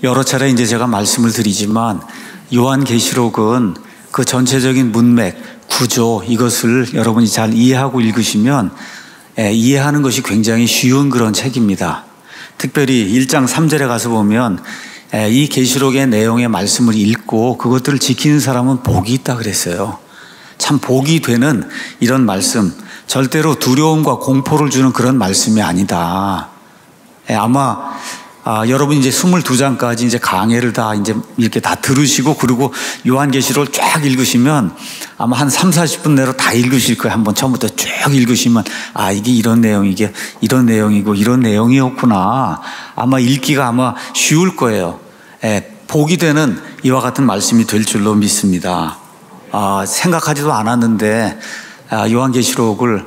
여러 차례 이제 제가 말씀을 드리지만 요한계시록은 그 전체적인 문맥, 구조 이것을 여러분이 잘 이해하고 읽으시면 이해하는 것이 굉장히 쉬운 그런 책입니다. 특별히 1장 3절에 가서 보면 이 계시록의 내용의 말씀을 읽고 그것들을 지키는 사람은 복이 있다 그랬어요. 참 복이 되는 이런 말씀, 절대로 두려움과 공포를 주는 그런 말씀이 아니다. 아마 여러분 이제 22장까지 이제 강해를 다 이제 이렇게 다 들으시고 그리고 요한계시록을 쫙 읽으시면 아마 한 30-40분 내로 다 읽으실 거예요. 한번 처음부터 쭉 읽으시면 이게 이런 내용, 이게 이런 내용이고 이런 내용이었구나. 아마 읽기가 아마 쉬울 거예요. 복이 되는 이와 같은 말씀이 될 줄로 믿습니다. 생각하지도 않았는데 요한계시록을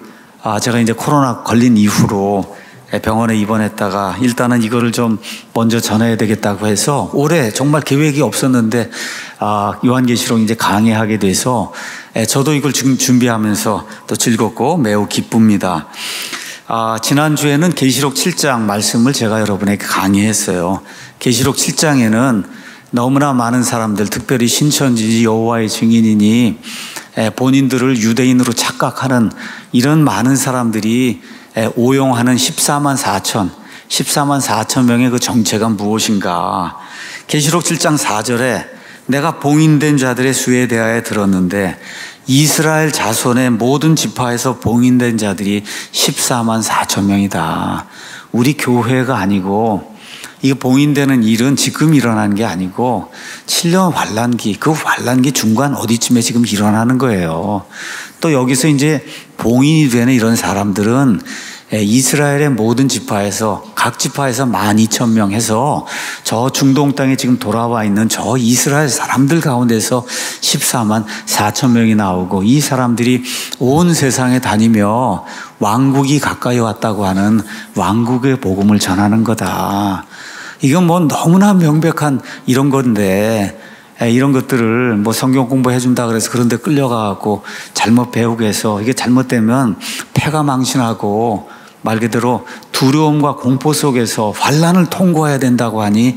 제가 이제 코로나 걸린 이후로 병원에 입원했다가 일단은 이거를 좀 먼저 전해야 되겠다고 해서 올해 정말 계획이 없었는데 요한계시록 이제 강의하게 돼서 저도 이걸 지금 준비하면서 또 즐겁고 매우 기쁩니다. 지난주에는 계시록 7장 말씀을 제가 여러분에게 강의했어요. 계시록 7장에는 너무나 많은 사람들, 특별히 신천지 여호와의 증인이니 본인들을 유대인으로 착각하는 이런 많은 사람들이 오용하는 14만 4천 명의 그 정체가 무엇인가. 계시록 7장 4절에 내가 봉인된 자들의 수에 대하여 들었는데 이스라엘 자손의 모든 지파에서 봉인된 자들이 14만 4천 명이다. 우리 교회가 아니고 이 봉인되는 일은 지금 일어나는 게 아니고 7년 환란기, 그 환란기 중간 어디쯤에 지금 일어나는 거예요. 또 여기서 이제 봉인이 되는 이런 사람들은 이스라엘의 모든 지파에서 각 지파에서 12,000명 해서 저 중동 땅에 지금 돌아와 있는 저 이스라엘 사람들 가운데서 14만 4천 명이 나오고 이 사람들이 온 세상에 다니며 왕국이 가까이 왔다고 하는 왕국의 복음을 전하는 거다. 이건 뭐 너무나 명백한 이런 건데 이런 것들을 뭐 성경 공부해 준다 그래서 그런 데 끌려가고 잘못 배우게 해서 이게 잘못되면 패가 망신하고 말 그대로 두려움과 공포 속에서 환란을 통과해야 된다고 하니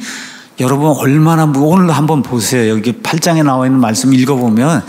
여러분 얼마나 오늘 한번 보세요. 여기 8장에 나와 있는 말씀 읽어보면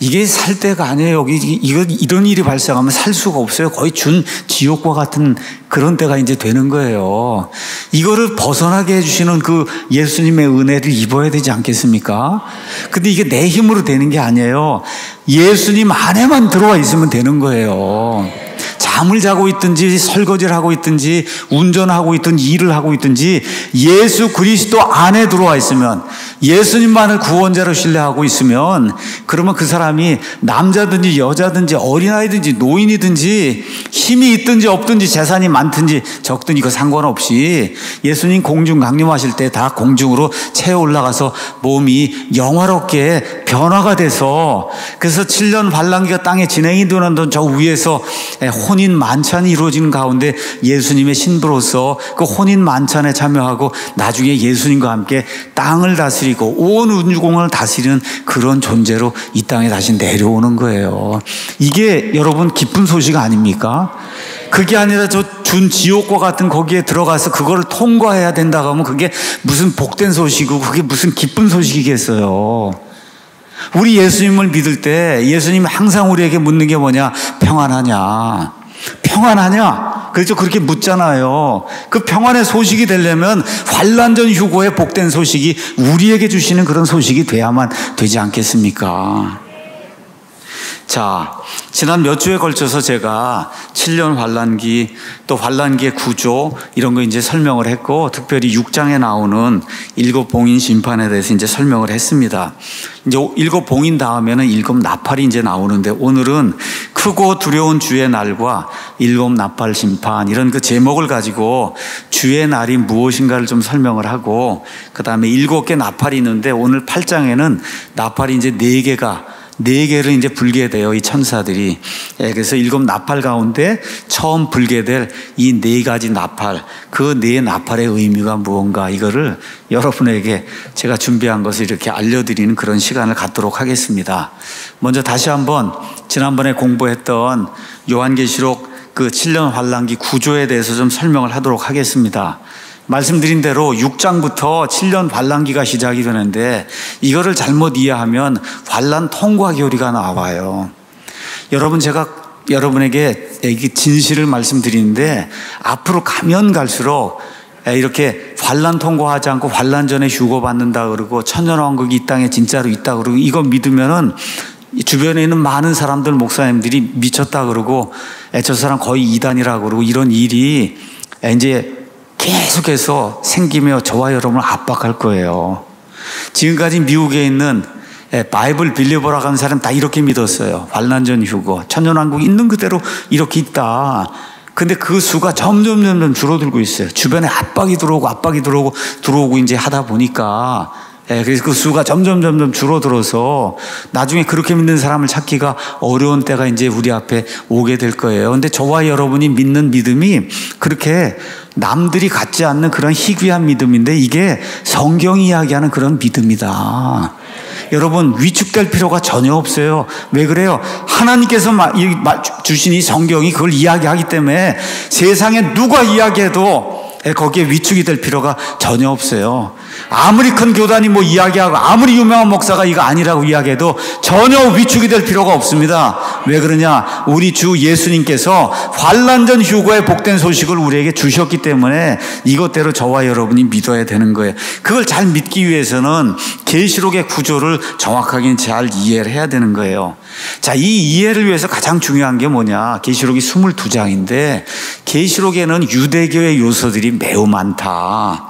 이게 살 때가 아니에요. 이런 일이 발생하면 살 수가 없어요. 거의 준 지옥과 같은 그런 때가 이제 되는 거예요. 이거를 벗어나게 해주시는 그 예수님의 은혜를 입어야 되지 않겠습니까? 근데 이게 내 힘으로 되는 게 아니에요. 예수님 안에만 들어와 있으면 되는 거예요. 잠을 자고 있든지 설거지를 하고 있든지 운전하고 있든 일을 하고 있든지 예수 그리스도 안에 들어와 있으면 예수님만을 구원자로 신뢰하고 있으면 그러면 그 사람이 남자든지 여자든지 어린아이든지 노인이든지 힘이 있든지 없든지 재산이 많든지 적든지 이거 상관없이 예수님 공중 강림하실 때 다 공중으로 채워 올라가서 몸이 영화롭게 변화가 돼서 그래서 7년 환란기가 땅에 진행이 되는 저 위에서 혼인 만찬이 이루어지는 가운데 예수님의 신부로서 그 혼인 만찬에 참여하고 나중에 예수님과 함께 땅을 다스리고 온 우주공을 다스리는 그런 존재로 이 땅에 다시 내려오는 거예요. 이게 여러분 기쁜 소식 아닙니까? 그게 아니라 저 준 지옥과 같은 거기에 들어가서 그거를 통과해야 된다고 하면 그게 무슨 복된 소식이고 그게 무슨 기쁜 소식이겠어요. 우리 예수님을 믿을 때 예수님이 항상 우리에게 묻는 게 뭐냐? 평안하냐? 평안하냐? 그렇죠. 그렇게 묻잖아요. 그 평안의 소식이 되려면 환난전 휴고의 복된 소식이 우리에게 주시는 그런 소식이 돼야만 되지 않겠습니까? 자, 지난 몇 주에 걸쳐서 제가 7년 환란기 또 환란기의 구조 이런 거 이제 설명을 했고 특별히 6장에 나오는 7 봉인 심판에 대해서 이제 설명을 했습니다. 이제 7 봉인 다음에는 7 나팔이 이제 나오는데 오늘은 크고 두려운 주의 날과 7 나팔 심판 이런 그 제목을 가지고 주의 날이 무엇인가를 좀 설명을 하고 그 다음에 7개 나팔이 있는데 오늘 8장에는 나팔이 이제 4개를 이제 불게 돼요, 이 천사들이. 그래서 7 나팔 가운데 처음 불게 될 이 4가지 나팔, 그 4 나팔의 의미가 무언가, 이거를 여러분에게 제가 준비한 것을 이렇게 알려드리는 그런 시간을 갖도록 하겠습니다. 먼저 다시 한번 지난번에 공부했던 요한계시록 그 7년 환란기 구조에 대해서 좀 설명을 하도록 하겠습니다. 말씀드린 대로 6장부터 7년 환란기가 시작이 되는데 이거를 잘못 이해하면 환란 통과 교리가 나와요. 여러분, 제가 여러분에게 이 진실을 말씀드리는데 앞으로 가면 갈수록 이렇게 환란 통과하지 않고 환란 전에 휴거받는다 그러고 천년왕국이 이 땅에 진짜로 있다 그러고 이거 믿으면은 주변에 있는 많은 사람들, 목사님들이 미쳤다 그러고 저 사람 거의 이단이라 그러고 이런 일이 이제 계속해서 생기며 저와 여러분을 압박할 거예요. 지금까지 미국에 있는 바이블 빌리버라고 하는 사람 다 이렇게 믿었어요. 환난 전 휴거, 천년왕국 있는 그대로 이렇게 있다. 근데 그 수가 점점 줄어들고 있어요. 주변에 압박이 들어오고 이제 하다 보니까 그래서 그 수가 점점 줄어들어서 나중에 그렇게 믿는 사람을 찾기가 어려운 때가 이제 우리 앞에 오게 될 거예요. 근데 저와 여러분이 믿는 믿음이 그렇게 남들이 갖지 않는 그런 희귀한 믿음인데 이게 성경이 이야기하는 그런 믿음이다. 여러분, 위축될 필요가 전혀 없어요. 왜 그래요? 하나님께서 주신 이 성경이 그걸 이야기하기 때문에 세상에 누가 이야기해도 거기에 위축이 될 필요가 전혀 없어요. 아무리 큰 교단이 뭐 이야기하고 아무리 유명한 목사가 이거 아니라고 이야기해도 전혀 위축이 될 필요가 없습니다. 왜 그러냐? 우리 주 예수님께서 환난 전 휴거의 복된 소식을 우리에게 주셨기 때문에 이것대로 저와 여러분이 믿어야 되는 거예요. 그걸 잘 믿기 위해서는 계시록의 구조를 정확하게 잘 이해를 해야 되는 거예요. 자, 이 이해를 위해서 가장 중요한 게 뭐냐? 계시록이 22장인데 계시록에는 유대교의 요소들이 매우 많다.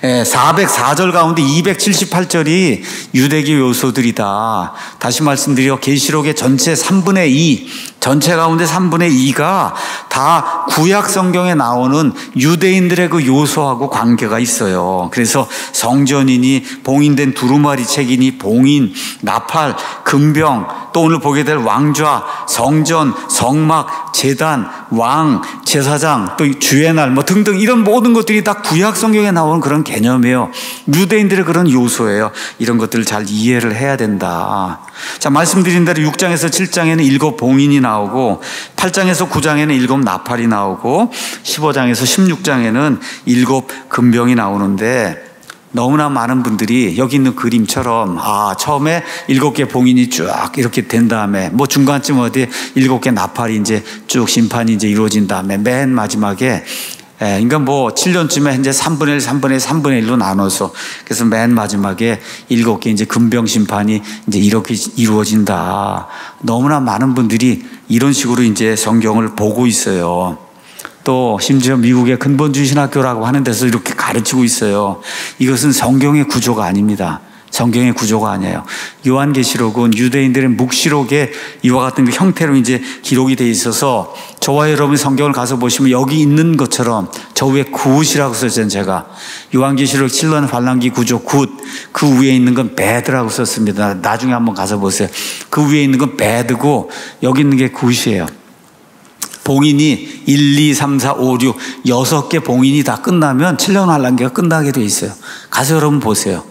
404절 가운데 278절이 유대교 요소들이다. 다시 말씀드려 계시록의 전체 3분의 2, 전체 가운데 3분의 2가 다 구약 성경에 나오는 유대인들의 그 요소하고 관계가 있어요. 그래서 성전이니 봉인된 두루마리 책이니 봉인, 나팔, 금병, 또 오늘 보게 될 왕좌, 성전, 성막, 제단, 왕, 제사장, 또 주의 날 뭐 등등 이런 모든 것들이 다 구약 성경에 나오는 그런 개념이에요. 유대인들의 그런 요소예요. 이런 것들을 잘 이해를 해야 된다. 자, 말씀드린 대로 6장에서 7장에는 7 봉인이 나오고 8장에서 9장에는 7 나팔이 나오고 15장에서 16장에는 7 금병이 나오는데 너무나 많은 분들이 여기 있는 그림처럼 처음에 7개 봉인이 쭉 이렇게 된 다음에 뭐 중간쯤 어디에 7개 나팔이 이제 쭉 심판이 이제 이루어진 다음에 맨 마지막에 그러니까 뭐 7년쯤에 이제 3분의 1로 나눠서 그래서 맨 마지막에 7개 이제 금병 심판이 이제 이렇게 이루어진다. 너무나 많은 분들이 이런 식으로 이제 성경을 보고 있어요. 또 심지어 미국의 근본주의 신학교라고 하는 데서 이렇게 가르치고 있어요. 이것은 성경의 구조가 아닙니다. 성경의 구조가 아니에요. 요한계시록은 유대인들의 묵시록에 이와 같은 그 형태로 이제 기록이 돼 있어서 저와 여러분이 성경을 가서 보시면 여기 있는 것처럼 저 위에 굿이라고 썼잖아요. 제가 요한계시록 7년 환란기 구조 굿, 그 위에 있는 건 배드라고 썼습니다. 나중에 한번 가서 보세요. 그 위에 있는 건 배드고 여기 있는 게 굿이에요. 봉인이 1, 2, 3, 4, 5, 6 6개 봉인이 다 끝나면 7년 환란기가 끝나게 돼 있어요. 가서 여러분 보세요.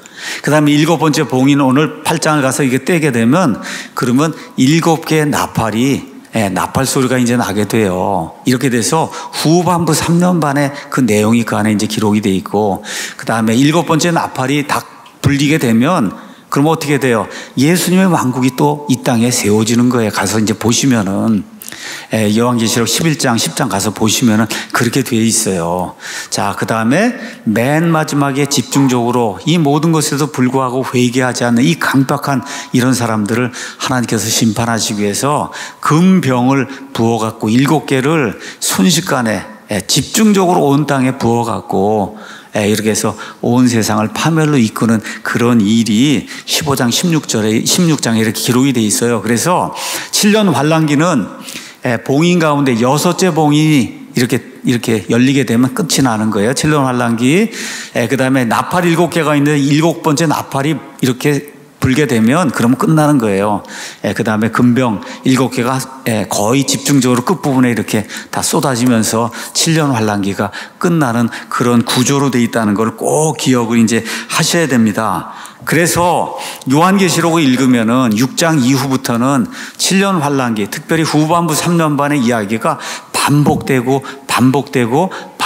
그 다음에 7번째 봉인 오늘 8장을 가서 이게 떼게 되면 그러면 7개의 나팔이 나팔 소리가 이제 나게 돼요. 이렇게 돼서 후반부 3년 반에 그 내용이 그 안에 이제 기록이 돼 있고 그 다음에 7번째 나팔이 다 불리게 되면 그럼 어떻게 돼요? 예수님의 왕국이 또 이 땅에 세워지는 거예요. 가서 이제 보시면은 요한계시록 11장, 10장 가서 보시면은 그렇게 되어 있어요. 자, 그 다음에 맨 마지막에 집중적으로 이 모든 것에도 불구하고 회개하지 않는 이 강박한 이런 사람들을 하나님께서 심판하시기 위해서 금병을 부어갖고 7개를 순식간에 집중적으로 온 땅에 부어갖고 이렇게 해서 온 세상을 파멸로 이끄는 그런 일이 15장 16장에 이렇게 기록이 돼 있어요. 그래서 7년 환란기는 봉인 가운데 6째 봉인이 이렇게 열리게 되면 끝이 나는 거예요. 7년 환란기. 그 다음에 나팔 7개가 있는데 7번째 나팔이 이렇게 불게 되면 그러면 끝나는 거예요. 그 다음에 금병 7개가 거의 집중적으로 끝부분에 이렇게 다 쏟아지면서 7년 환란기가 끝나는 그런 구조로 되어 있다는 걸 꼭 기억을 이제 하셔야 됩니다. 그래서 요한계시록을 읽으면은 6장 이후부터는 7년 환란기, 특별히 후반부 3년 반의 이야기가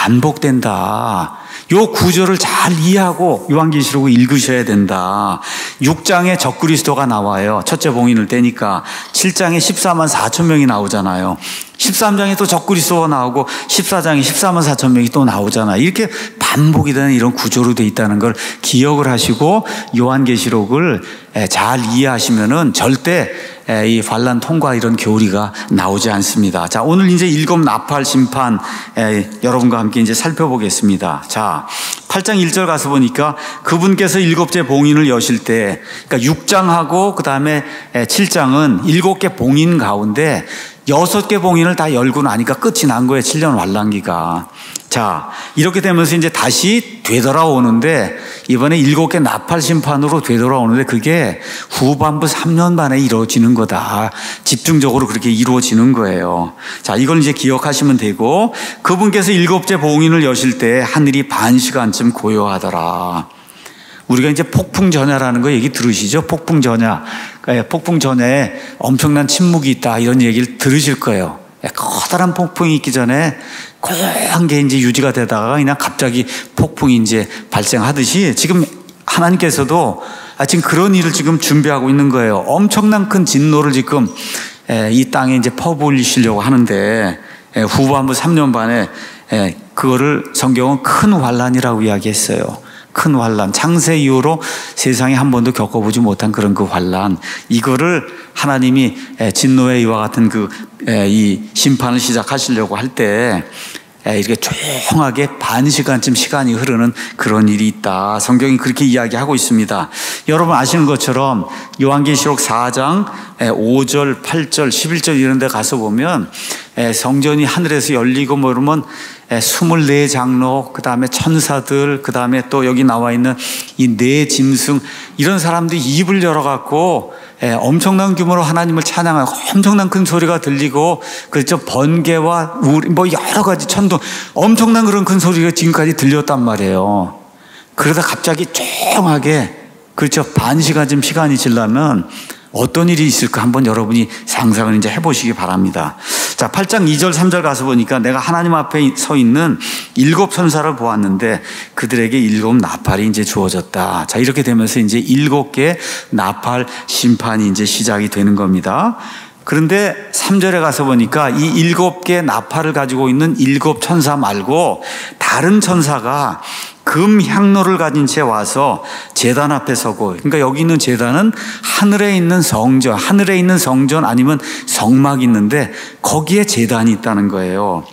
반복된다. 요 구조를 잘 이해하고 요한계시록을 읽으셔야 된다. 6장에 적그리스도가 나와요. 첫째 봉인을 떼니까. 7장에 14만 4천 명이 나오잖아요. 13장에 또 적그리스도가 나오고 14장에 14만 4천 명이 또 나오잖아요. 이렇게 반복이 되는 이런 구조로 돼 있다는 걸 기억을 하시고 요한계시록을 잘 이해하시면은 절대 이 환란 통과 이런 교리가 나오지 않습니다. 자, 오늘 이제 일곱 나팔 심판 여러분과 함께 이제 살펴보겠습니다. 자, 8장 1절 가서 보니까 그분께서 일곱째 봉인을 여실 때, 그러니까 6장하고 그 다음에 7장은 7개 봉인 가운데 6개 봉인을 다 열고 나니까 끝이 난 거예요. 7년 환란기가. 자, 이렇게 되면서 이제 다시 되돌아오는데 이번에 7개 나팔 심판으로 되돌아오는데 그게 후반부 3년 반에 이루어지는 거다. 집중적으로 그렇게 이루어지는 거예요. 자, 이걸 이제 기억하시면 되고, 그분께서 7째 봉인을 여실 때 하늘이 반 시간쯤 고요하더라. 우리가 이제 폭풍전야라는 거 얘기 들으시죠? 폭풍전야. 폭풍전야에 엄청난 침묵이 있다. 이런 얘기를 들으실 거예요. 커다란 폭풍이 있기 전에 고요한 게 이제 유지가 되다가 그냥 갑자기 폭풍이 이제 발생하듯이 지금 하나님께서도 지금 그런 일을 지금 준비하고 있는 거예요. 엄청난 큰 진노를 지금 이 땅에 이제 퍼부으시려고 하는데 후반부 3년 반에 그거를 성경은 큰 환란이라고 이야기했어요. 큰 환란, 창세 이후로 세상에 한 번도 겪어보지 못한 그런 그 환란, 이거를 하나님이 진노의 이와 같은 이 심판을 시작하시려고 할 때 이렇게 조용하게 반 시간쯤 시간이 흐르는 그런 일이 있다. 성경이 그렇게 이야기하고 있습니다. 여러분 아시는 것처럼 요한계시록 4장 5절, 8절, 11절 이런 데 가서 보면 성전이 하늘에서 열리고 뭐 이러면 24장로, 그 다음에 천사들, 그 다음에 또 여기 나와 있는 이 네 짐승, 이런 사람들이 입을 열어갖고 엄청난 규모로 하나님을 찬양하고 엄청난 큰 소리가 들리고, 그렇죠. 번개와 우리 뭐 여러 가지 천둥, 엄청난 그런 큰 소리가 지금까지 들렸단 말이에요. 그러다 갑자기 조용하게, 그렇죠. 반 시간쯤 시간이 지나면 어떤 일이 있을까 한번 여러분이 상상을 이제 해보시기 바랍니다. 자, 8장 2절 3절 가서 보니까 내가 하나님 앞에 서 있는 7 천사를 보았는데 그들에게 7 나팔이 이제 주어졌다. 자, 이렇게 되면서 이제 7개 나팔 심판이 이제 시작이 되는 겁니다. 그런데 3절에 가서 보니까 이 7개 나팔을 가지고 있는 7 천사 말고 다른 천사가 금 향로를 가진 채 와서 제단 앞에 서고, 그러니까 여기 있는 제단은 하늘에 있는 성전 아니면 성막이 있는데 거기에 제단이 있다는 거예요.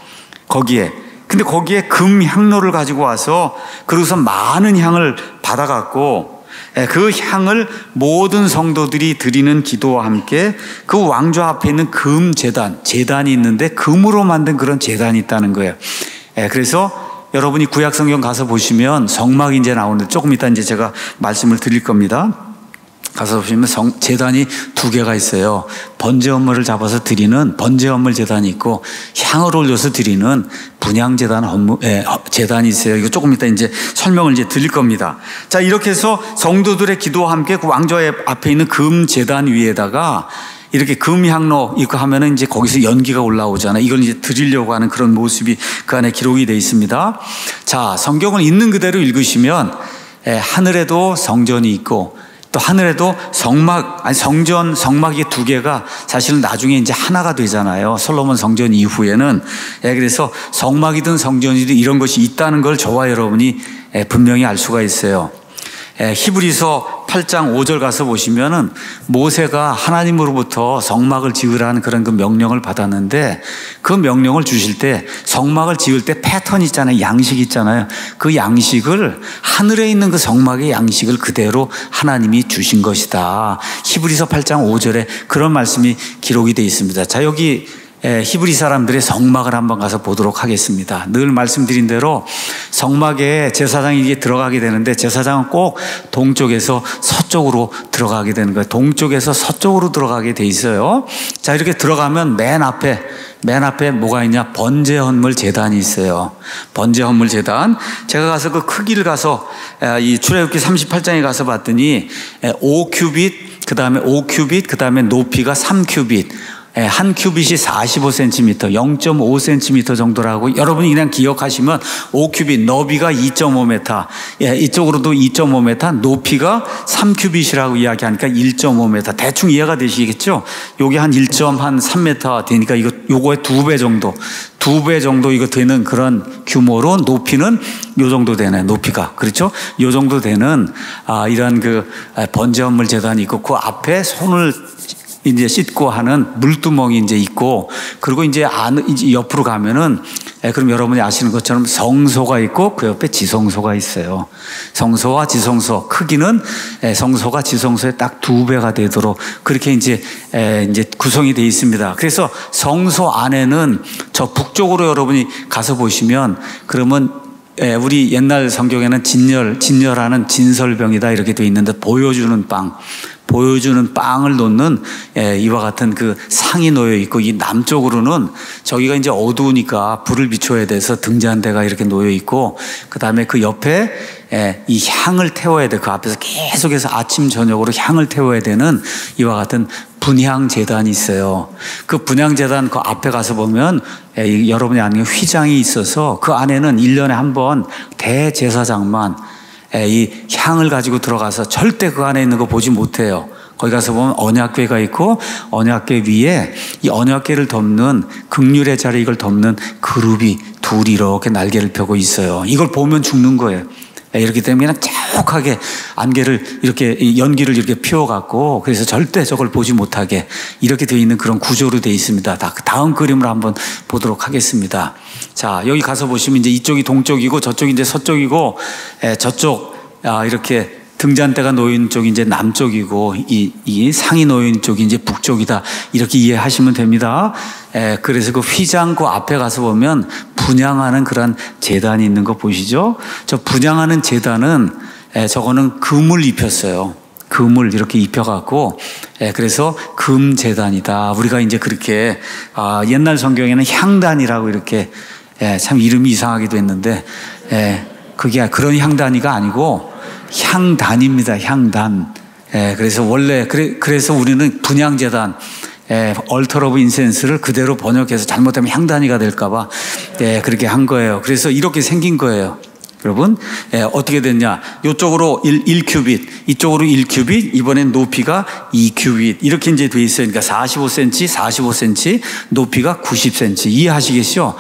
거기에. 근데 거기에 금 향로를 가지고 와서 그러고서 많은 향을 받아갖고 그 향을 모든 성도들이 드리는 기도와 함께 그 왕좌 앞에 있는 금 제단이 있는데 금으로 만든 그런 제단이 있다는 거예요. 그래서 여러분이 구약 성경 가서 보시면 성막이 이제 나오는데 조금 이따 이제 제가 말씀을 드릴 겁니다. 가서 보시면 제단이 2개가 있어요. 번제 헌물을 잡아서 드리는 번제 헌물 제단이 있고, 향을 올려서 드리는 분향 제단이 있어요. 이거 조금 이따 이제 설명을 이제 드릴 겁니다. 자, 이렇게 해서 성도들의 기도와 함께 그 왕좌 앞에 있는 금 제단 위에다가 이렇게 금향로 이거 하면은 이제 거기서 연기가 올라오잖아요. 이걸 이제 드리려고 하는 그런 모습이 그 안에 기록이 되어 있습니다. 자, 성경을 있는 그대로 읽으시면 하늘에도 성전이 있고 또 하늘에도 성막이 2개가 사실은 나중에 이제 하나가 되잖아요. 솔로몬 성전 이후에는. 그래서 성막이든 성전이든 이런 것이 있다는 걸 저와 여러분이 분명히 알 수가 있어요. 히브리서 8장 5절 가서 보시면은 모세가 하나님으로부터 성막을 지으라는 그런 그 명령을 받았는데, 그 명령을 주실 때 성막을 지을 때 패턴 있잖아요. 양식 있잖아요. 그 양식을 하늘에 있는 그 성막의 양식을 그대로 하나님이 주신 것이다. 히브리서 8장 5절에 그런 말씀이 기록이 되어 있습니다. 자, 여기 히브리 사람들의 성막을 한번 가서 보도록 하겠습니다. 늘 말씀드린 대로 성막에 제사장이 이게 들어가게 되는데 제사장은 꼭 동쪽에서 서쪽으로 들어가게 되는 거예요. 동쪽에서 서쪽으로 들어가게 돼 있어요. 자, 이렇게 들어가면 맨 앞에 뭐가 있냐? 번제 헌물 제단이 있어요. 번제 헌물 제단. 제가 가서 그 크기를 가서 이 출애굽기 38장에 가서 봤더니 5큐빗, 그 다음에 5큐빗, 그 다음에 높이가 3큐빗. 한 큐빗이 45cm, 0.5cm 정도라고 여러분이 그냥 기억하시면 5큐빗, 너비가 2.5m, 이쪽으로도 2.5m, 높이가 3큐빗이라고 이야기하니까 1.5m. 대충 이해가 되시겠죠? 요게 한 1.3m 되니까 요거의 2배 정도 이거 되는 그런 규모로 높이는 요 정도 되네, 높이가. 그렇죠? 요 정도 되는, 이런 번제헌물 제단이 있고, 그 앞에 손을 이제 씻고 하는 물두멍이 이제 있고, 그리고 이제 옆으로 가면은, 그럼 여러분이 아시는 것처럼 성소가 있고, 그 옆에 지성소가 있어요. 성소와 지성소, 크기는 성소가 지성소의 딱 2배가 되도록 그렇게 이제 구성이 되어 있습니다. 그래서 성소 안에는 저 북쪽으로 여러분이 가서 보시면, 그러면 우리 옛날 성경에는 진열하는 진설병이다 이렇게 되어 있는데, 보여주는 빵을 놓는 이와 같은 그 상이 놓여 있고, 이 남쪽으로는 저기가 이제 어두우니까 불을 비춰야 돼서 등잔대가 이렇게 놓여 있고, 그 다음에 그 옆에 이 향을 태워야 돼. 그 앞에서 계속해서 아침 저녁으로 향을 태워야 되는 이와 같은 분향재단이 있어요. 그 분향재단 그 앞에 가서 보면 여러분이 아는 휘장이 있어서, 그 안에는 1년에 한 번 대제사장만 이 향을 가지고 들어가서 절대 그 안에 있는 거 보지 못해요. 거기 가서 보면 언약궤가 있고, 언약궤 위에 이 언약궤를 덮는, 극률의 자리 이걸 덮는 그룹이 둘이 이렇게 날개를 펴고 있어요. 이걸 보면 죽는 거예요. 이렇기 때문에 그냥 자욱하게 안개를 이렇게, 연기를 이렇게 피워갖고, 그래서 절대 저걸 보지 못하게 이렇게 되어 있는 그런 구조로 되어 있습니다. 다음 그림을 한번 보도록 하겠습니다. 자, 여기 가서 보시면 이제 이쪽이 동쪽이고 저쪽이 이제 서쪽이고, 저쪽, 이렇게 등잔대가 놓인 쪽이 이제 남쪽이고, 이 상이 놓인 쪽이 이제 북쪽이다. 이렇게 이해하시면 됩니다. 그래서 그 휘장 그 앞에 가서 보면 분향하는 그런 제단이 있는 거 보시죠? 저 분향하는 제단은, 저거는 금을 입혔어요. 금을 이렇게 입혀갖고, 그래서 금제단이다. 우리가 이제 그렇게, 옛날 성경에는 향단이라고 이렇게, 참 이름이 이상하기도 했는데, 그게 그런 향단이가 아니고, 향단입니다. 향단. 그래서 그래서 우리는 분향제단, altar of incense를 그대로 번역해서 잘못하면 향단이가 될까봐, 그렇게 한 거예요. 그래서 이렇게 생긴 거예요. 여러분, 어떻게 됐냐? 이쪽으로 1큐빗, 이쪽으로 1큐빗, 이번엔 높이가 2큐빗. 이렇게 이제 돼 있어요. 그러니까 45cm, 높이가 90cm. 이해하시겠죠?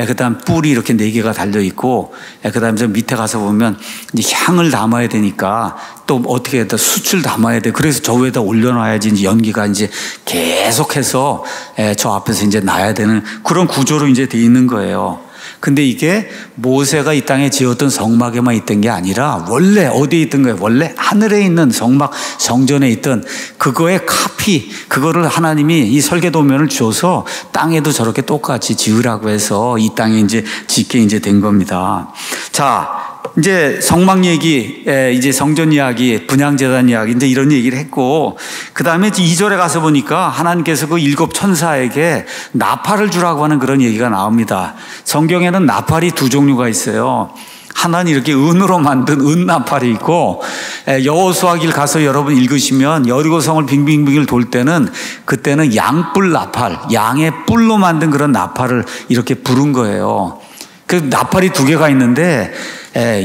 그 다음 뿔이 이렇게 4개가 달려있고, 그 다음에 저 밑에 가서 보면 이제 향을 담아야 되니까 또 어떻게 해야 돼? 숯을 담아야 돼. 그래서 저 위에다 올려놔야지 이제 연기가 이제 계속해서 저 앞에서 이제 나야 되는 그런 구조로 이제 돼 있는 거예요. 근데 이게 모세가 이 땅에 지었던 성막에만 있던 게 아니라 원래 어디에 있던 거예요? 원래 하늘에 있는 성막, 성전에 있던 그거의 카피, 그거를 하나님이 이 설계도면을 줘서 땅에도 저렇게 똑같이 지으라고 해서 이 땅에 이제 짓게 이제 된 겁니다. 자, 이제 성막 얘기, 이제 성전 이야기, 분향제단 이야기, 이제 이런 얘기를 했고, 그 다음에 2절에 가서 보니까 하나님께서 그 7 천사에게 나팔을 주라고 하는 그런 얘기가 나옵니다. 성경에는 나팔이 2종류가 있어요. 하나는 이렇게 은으로 만든 은나팔이 있고, 여호수아길 가서 여러분 읽으시면 여리고성을 빙빙빙을 돌 때는 그때는 양뿔 나팔, 양의 뿔로 만든 그런 나팔을 이렇게 부른 거예요. 그 나팔이 2개가 있는데,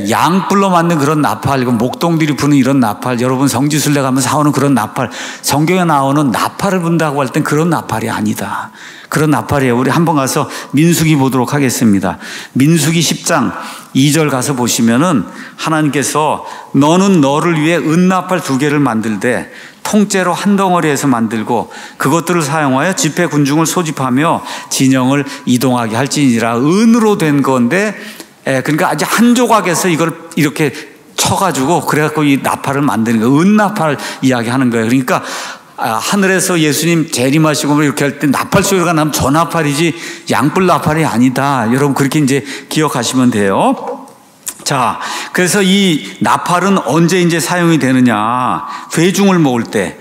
양뿔로 만든 그런 나팔, 목동들이 부는 이런 나팔, 여러분 성지순례 가면 사오는 그런 나팔, 성경에 나오는 나팔을 분다고 할 땐 그런 나팔이 아니다. 그런 나팔이에요. 우리 한번 가서 민수기 보도록 하겠습니다. 민수기 10장 2절 가서 보시면은 하나님께서 너는 너를 위해 은나팔 2개를 만들되 통째로 한 덩어리에서 만들고 그것들을 사용하여 집회 군중을 소집하며 진영을 이동하게 할지니라. 은으로 된 건데, 그러니까 아주 한 조각에서 이걸 이렇게 쳐가지고 그래갖고 이 나팔을 만드는 거예요. 은나팔 이야기하는 거예요. 그러니까 하늘에서 예수님 재림하시고 이렇게 할 때 나팔 소리가 나면 저 나팔이지 양뿔 나팔이 아니다. 여러분 그렇게 이제 기억하시면 돼요. 자, 그래서 이 나팔은 언제 이제 사용이 되느냐? 회중을 모을 때.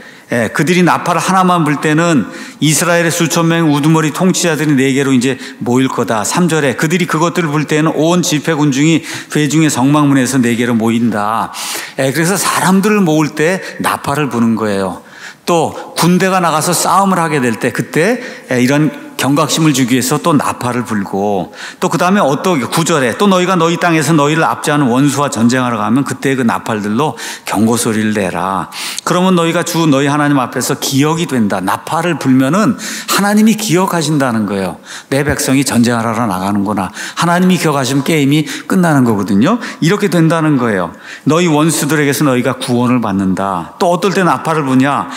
그들이 나팔을 하나만 불 때는 이스라엘의 수천 명의 우두머리 통치자들이 네개로 이제 모일 거다. 3절에 그들이 그것들을 불 때는 온 집회 군중이 회중의 성막문에서 네개로 모인다. 그래서 사람들을 모을 때 나팔을 부는 거예요. 또 군대가 나가서 싸움을 하게 될 때 그때 이런 경각심을 주기 위해서 또 나팔을 불고, 또 그 다음에 어떤 9절에 또 너희가 너희 땅에서 너희를 압제하는 원수와 전쟁하러 가면 그때 그 나팔들로 경고 소리를 내라. 그러면 너희가 주 너희 하나님 앞에서 기억이 된다. 나팔을 불면은 하나님이 기억하신다는 거예요. 내 백성이 전쟁하러 나가는구나. 하나님이 기억하시면 게임이 끝나는 거거든요. 이렇게 된다는 거예요. 너희 원수들에게서 너희가 구원을 받는다. 또 어떨 때 나팔을 부냐?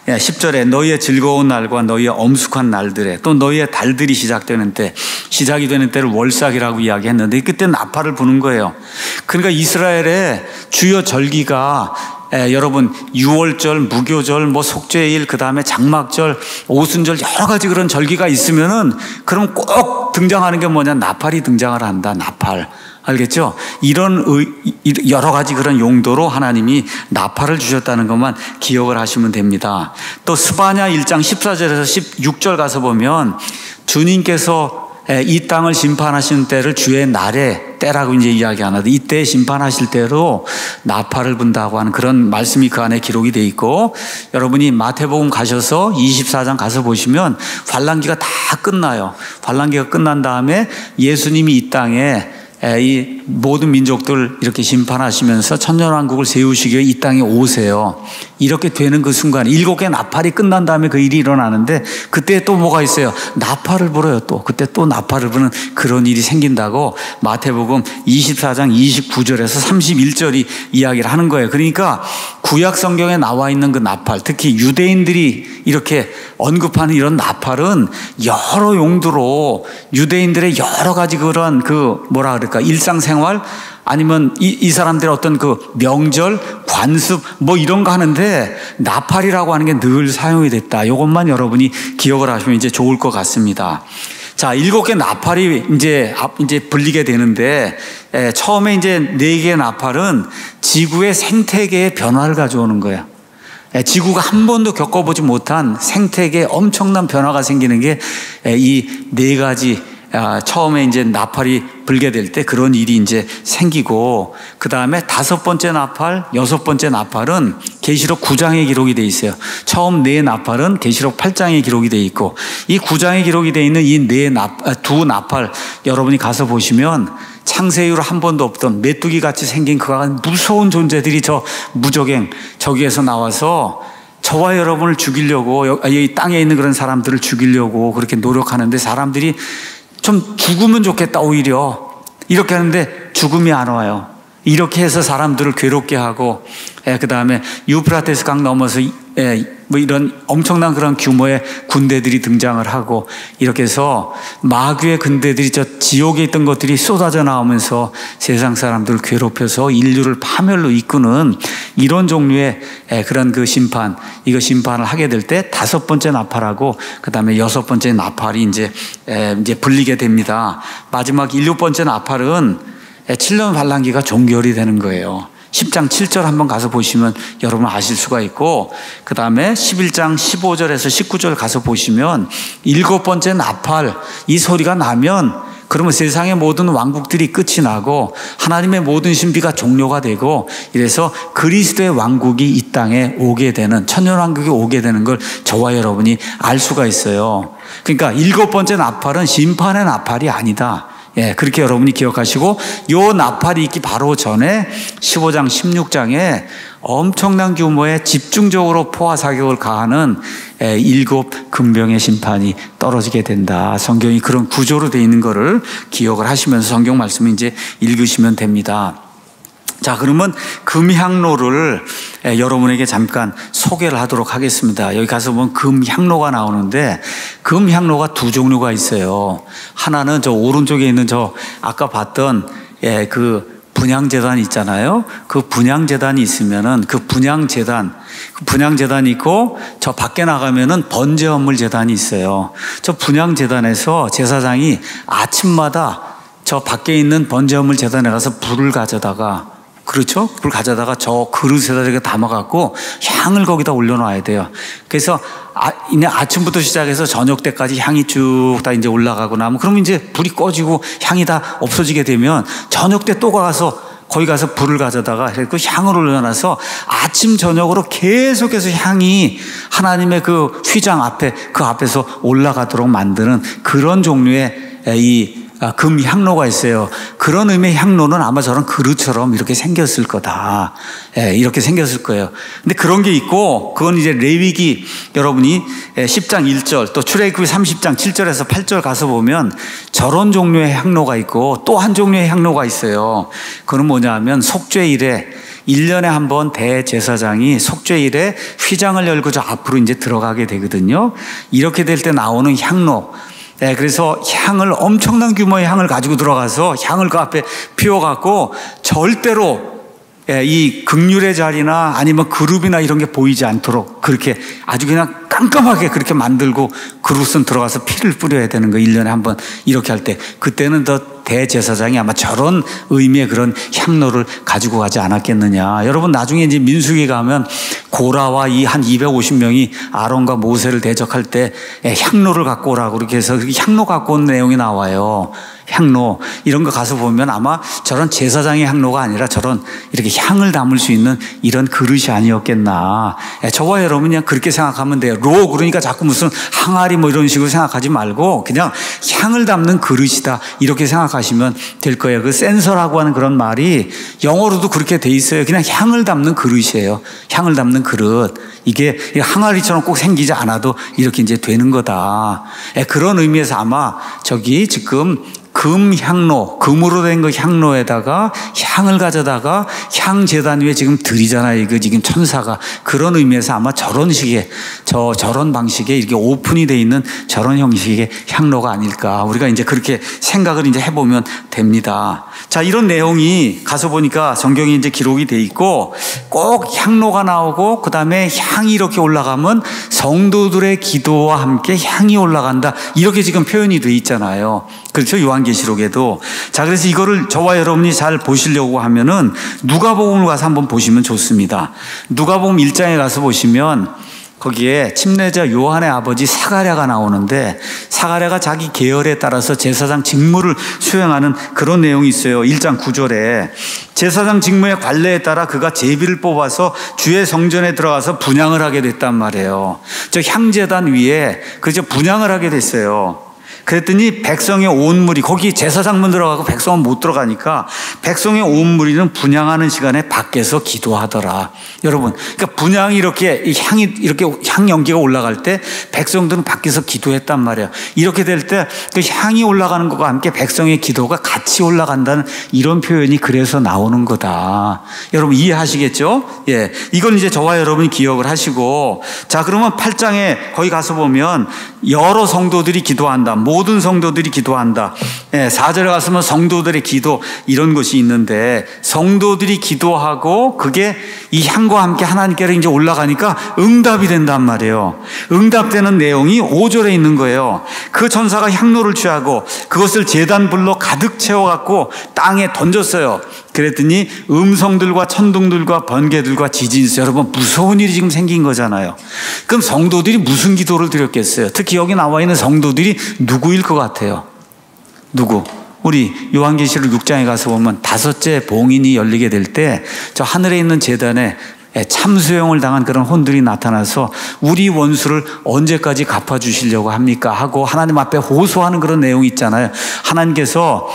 10절에 너희의 즐거운 날과 너희의 엄숙한 날들에, 또 너희의 달들이 시작이 되는 때를 월삭이라고 이야기했는데 그때 나팔을 부는 거예요. 그러니까 이스라엘의 주요 절기가 여러분 유월절, 무교절, 뭐 속죄일, 그 다음에 장막절, 오순절 여러 가지 그런 절기가 있으면은 그럼 꼭 등장하는 게 뭐냐? 나팔이 등장을 한다. 나팔. 알겠죠? 이런 여러 가지 그런 용도로 하나님이 나팔을 주셨다는 것만 기억을 하시면 됩니다. 또 스바냐 1장 14절에서 16절 가서 보면 주님께서 이 땅을 심판하시는 때를 주의 날의 때라고 이제 이야기하는데, 이때 심판하실 때로 나팔을 분다고 하는 그런 말씀이 그 안에 기록이 돼 있고, 여러분이 마태복음 가셔서 24장 가서 보시면 환란기가 다 끝나요. 환란기가 끝난 다음에 예수님이 이 땅에 이 모든 민족들 이렇게 심판하시면서 천년왕국을 세우시기 위해 이 땅에 오세요. 이렇게 되는 그 순간 7개 나팔이 끝난 다음에 그 일이 일어나는데, 그때 또 뭐가 있어요? 나팔을 불어요. 또 그때 또 나팔을 부는 그런 일이 생긴다고 마태복음 24장 29절에서 31절이 이야기를 하는 거예요. 그러니까 구약 성경에 나와 있는 그 나팔, 특히 유대인들이 이렇게 언급하는 이런 나팔은 여러 용도로 유대인들의 여러 가지 그런 일상생활, 아니면 이 사람들의 어떤 그 명절, 관습 뭐 이런 거 하는데 나팔이라고 하는 게 늘 사용이 됐다. 이것만 여러분이 기억을 하시면 이제 좋을 것 같습니다. 자, 7개 나팔이 이제 불리게 되는데, 처음에 이제 4개의 나팔은 지구의 생태계의 변화를 가져오는 거예요. 지구가 한 번도 겪어보지 못한 생태계에 엄청난 변화가 생기는 게 이 4가지 처음에 이제 나팔이 불게 될 때 그런 일이 이제 생기고, 그 다음에 5번째 나팔, 6번째 나팔은 계시록 9장에 기록이 돼 있어요. 처음 4 나팔은 계시록 8장에 기록이 돼 있고, 이 9장에 기록이 돼 있는 이 2 나팔 여러분이 가서 보시면 창세 이후로 한 번도 없던 메뚜기 같이 생긴 그와 무서운 존재들이 저 무적행 저기에서 나와서 저와 여러분을 죽이려고, 이 땅에 있는 그런 사람들을 죽이려고 그렇게 노력하는데, 사람들이 좀 죽으면 좋겠다 오히려 이렇게 하는데 죽음이 안 와요. 이렇게 해서 사람들을 괴롭게 하고, 그 다음에 유프라테스 강 넘어서 뭐 이런 엄청난 그런 규모의 군대들이 등장을 하고, 이렇게 해서 마귀의 군대들이 저 지옥에 있던 것들이 쏟아져 나오면서 세상 사람들을 괴롭혀서 인류를 파멸로 이끄는 이런 종류의 그런 그 이거 심판을 하게 될 때 5번째 나팔하고 그 다음에 6번째 나팔이 이제 불리게 됩니다. 마지막 7번째 나팔은 7년 환란기가 종결이 되는 거예요. 10장 7절 한번 가서 보시면 여러분 아실 수가 있고, 그 다음에 11장 15절에서 19절 가서 보시면 7번째 나팔 이 소리가 나면 그러면 세상의 모든 왕국들이 끝이 나고 하나님의 모든 신비가 종료가 되고, 이래서 그리스도의 왕국이 이 땅에 오게 되는, 천년왕국이 오게 되는 걸 저와 여러분이 알 수가 있어요. 그러니까 7번째 나팔은 심판의 나팔이 아니다. 그렇게 여러분이 기억하시고, 요 나팔이 있기 바로 전에 15장 16장에 엄청난 규모의 집중적으로 포화 사격을 가하는 7 금병의 심판이 떨어지게 된다. 성경이 그런 구조로 되어 있는 거를 기억을 하시면서 성경 말씀을 이제 읽으시면 됩니다. 자, 그러면 금향로를 여러분에게 잠깐 소개를 하도록 하겠습니다. 여기 가서 보면 금향로가 나오는데, 금향로가 2 종류가 있어요. 하나는 저 오른쪽에 있는 저 아까 봤던 그 분향재단 있잖아요. 그 분향재단이 있으면은 그 분향재단이 있고, 저 밖에 나가면은 번제헌물재단이 있어요. 저 분향재단에서 제사장이 아침마다 저 밖에 있는 번제헌물재단에 가서 불을 가져다가, 그렇죠? 불 가져다가 저 그릇에다 이렇게 담아갖고 향을 거기다 올려놔야 돼요. 그래서 아침부터 시작해서 저녁 때까지 향이 쭉 다 이제 올라가고 나면, 그러면 이제 불이 꺼지고 향이 다 없어지게 되면 저녁 때 또 가서 거기 가서 불을 가져다가 그 향을 올려놔서 아침 저녁으로 계속해서 향이 하나님의 그 휘장 앞에 그 앞에서 올라가도록 만드는 그런 종류의 금 향로가 있어요. 그런 의미의 향로는 아마 저런 그릇처럼 이렇게 생겼을 거다. 이렇게 생겼을 거예요. 근데 그런 게 있고, 그건 이제 레위기 여러분이 10장 1절 또 출애굽기 30장 7절에서 8절 가서 보면 저런 종류의 향로가 있고 또 한 종류의 향로가 있어요. 그건 뭐냐 하면 속죄일에 1년에 한 번 대제사장이 속죄일에 휘장을 열고 저 앞으로 이제 들어가게 되거든요. 이렇게 될 때 나오는 향로. 그래서 향을 엄청난 규모의 향을 가지고 들어가서 향을 그 앞에 피워갖고 절대로 이 극률의 자리나 아니면 그룹이나 이런 게 보이지 않도록 그렇게 아주 그냥 깜깜하게 그렇게 만들고 그릇은 들어가서 피를 뿌려야 되는 거 1년에 한 번 이렇게 할 때 그때는 더 대제사장이 아마 저런 의미의 그런 향로를 가지고 가지 않았겠느냐. 여러분 나중에 이제 민수기 가면 고라와 이 한 250명이 아론과 모세를 대적할 때 향로를 갖고 오라고 그렇게 해서 향로 갖고 온 내용이 나와요. 향로 이런 거 가서 보면 아마 저런 제사장의 향로가 아니라 저런 이렇게 향을 담을 수 있는 이런 그릇이 아니었겠나. 저와 여러분 그냥 그렇게 생각하면 돼요. 그러니까 자꾸 무슨 항아리 뭐 이런 식으로 생각하지 말고 그냥 향을 담는 그릇이다 이렇게 생각하시면 될 거예요. 그 센서라고 하는 그런 말이 영어로도 그렇게 돼 있어요. 그냥 향을 담는 그릇이에요. 향을 담는 그릇. 이게 항아리처럼 꼭 생기지 않아도 이렇게 이제 되는 거다. 그런 의미에서 아마 저기 지금 금향로, 금으로 된 그 향로에다가 향을 가져다가 향제단 위에 지금 드리잖아요. 이거 지금 천사가. 그런 의미에서 아마 저런 식의, 저런 방식의 이렇게 오픈이 돼 있는 저런 형식의 향로가 아닐까. 우리가 이제 그렇게 생각을 이제 해보면 됩니다. 자, 이런 내용이 가서 보니까 성경에 이제 기록이 돼 있고 꼭 향로가 나오고 그 다음에 향이 이렇게 올라가면 성도들의 기도와 함께 향이 올라간다. 이렇게 지금 표현이 돼 있잖아요. 그렇죠? 요한계시록에도. 자, 그래서 이거를 저와 여러분이 잘 보시려고 하면은 누가복음을 가서 한번 보시면 좋습니다. 누가복음 1장에 가서 보시면 거기에 침례자 요한의 아버지 사가랴가 나오는데 사가랴가 자기 계열에 따라서 제사장 직무를 수행하는 그런 내용이 있어요. 1장 9절에 제사장 직무의 관례에 따라 그가 제비를 뽑아서 주의 성전에 들어가서 분향을 하게 됐단 말이에요. 저 향제단 위에 그저 분향을 하게 됐어요. 그랬더니 백성의 온 무리, 거기 제사장만 들어가고 백성은 못 들어가니까 백성의 온 무리는 분향하는 시간에 밖에서 기도하더라. 여러분, 그러니까 분향이 이렇게 향이 이렇게 향 연기가 올라갈 때 백성들은 밖에서 기도했단 말이에요. 이렇게 될 때 그 향이 올라가는 것과 함께 백성의 기도가 같이 올라간다는 이런 표현이 그래서 나오는 거다. 여러분 이해하시겠죠? 예, 이건 이제 저와 여러분이 기억을 하시고, 자 그러면 8장에 거기 가서 보면 여러 성도들이 기도한다. 모든 성도들이 기도한다. 4절에 가서는 성도들의 기도 이런 것이 있는데 성도들이 기도하고 그게 이 향과 함께 하나님께로 이제 올라가니까 응답이 된단 말이에요. 응답되는 내용이 5절에 있는 거예요. 그 천사가 향로를 취하고 그것을 제단불로 가득 채워갖고 땅에 던졌어요. 그랬더니 음성들과 천둥들과 번개들과 지진이 있어요. 여러분 무서운 일이 지금 생긴 거잖아요. 그럼 성도들이 무슨 기도를 드렸겠어요? 특히 여기 나와 있는 성도들이 누구일 것 같아요? 누구? 우리 요한계시록 6장에 가서 보면 5째 봉인이 열리게 될 때 저 하늘에 있는 제단에 참수형을 당한 그런 혼들이 나타나서 우리 원수를 언제까지 갚아주시려고 합니까? 하고 하나님 앞에 호소하는 그런 내용이 있잖아요. 하나님께서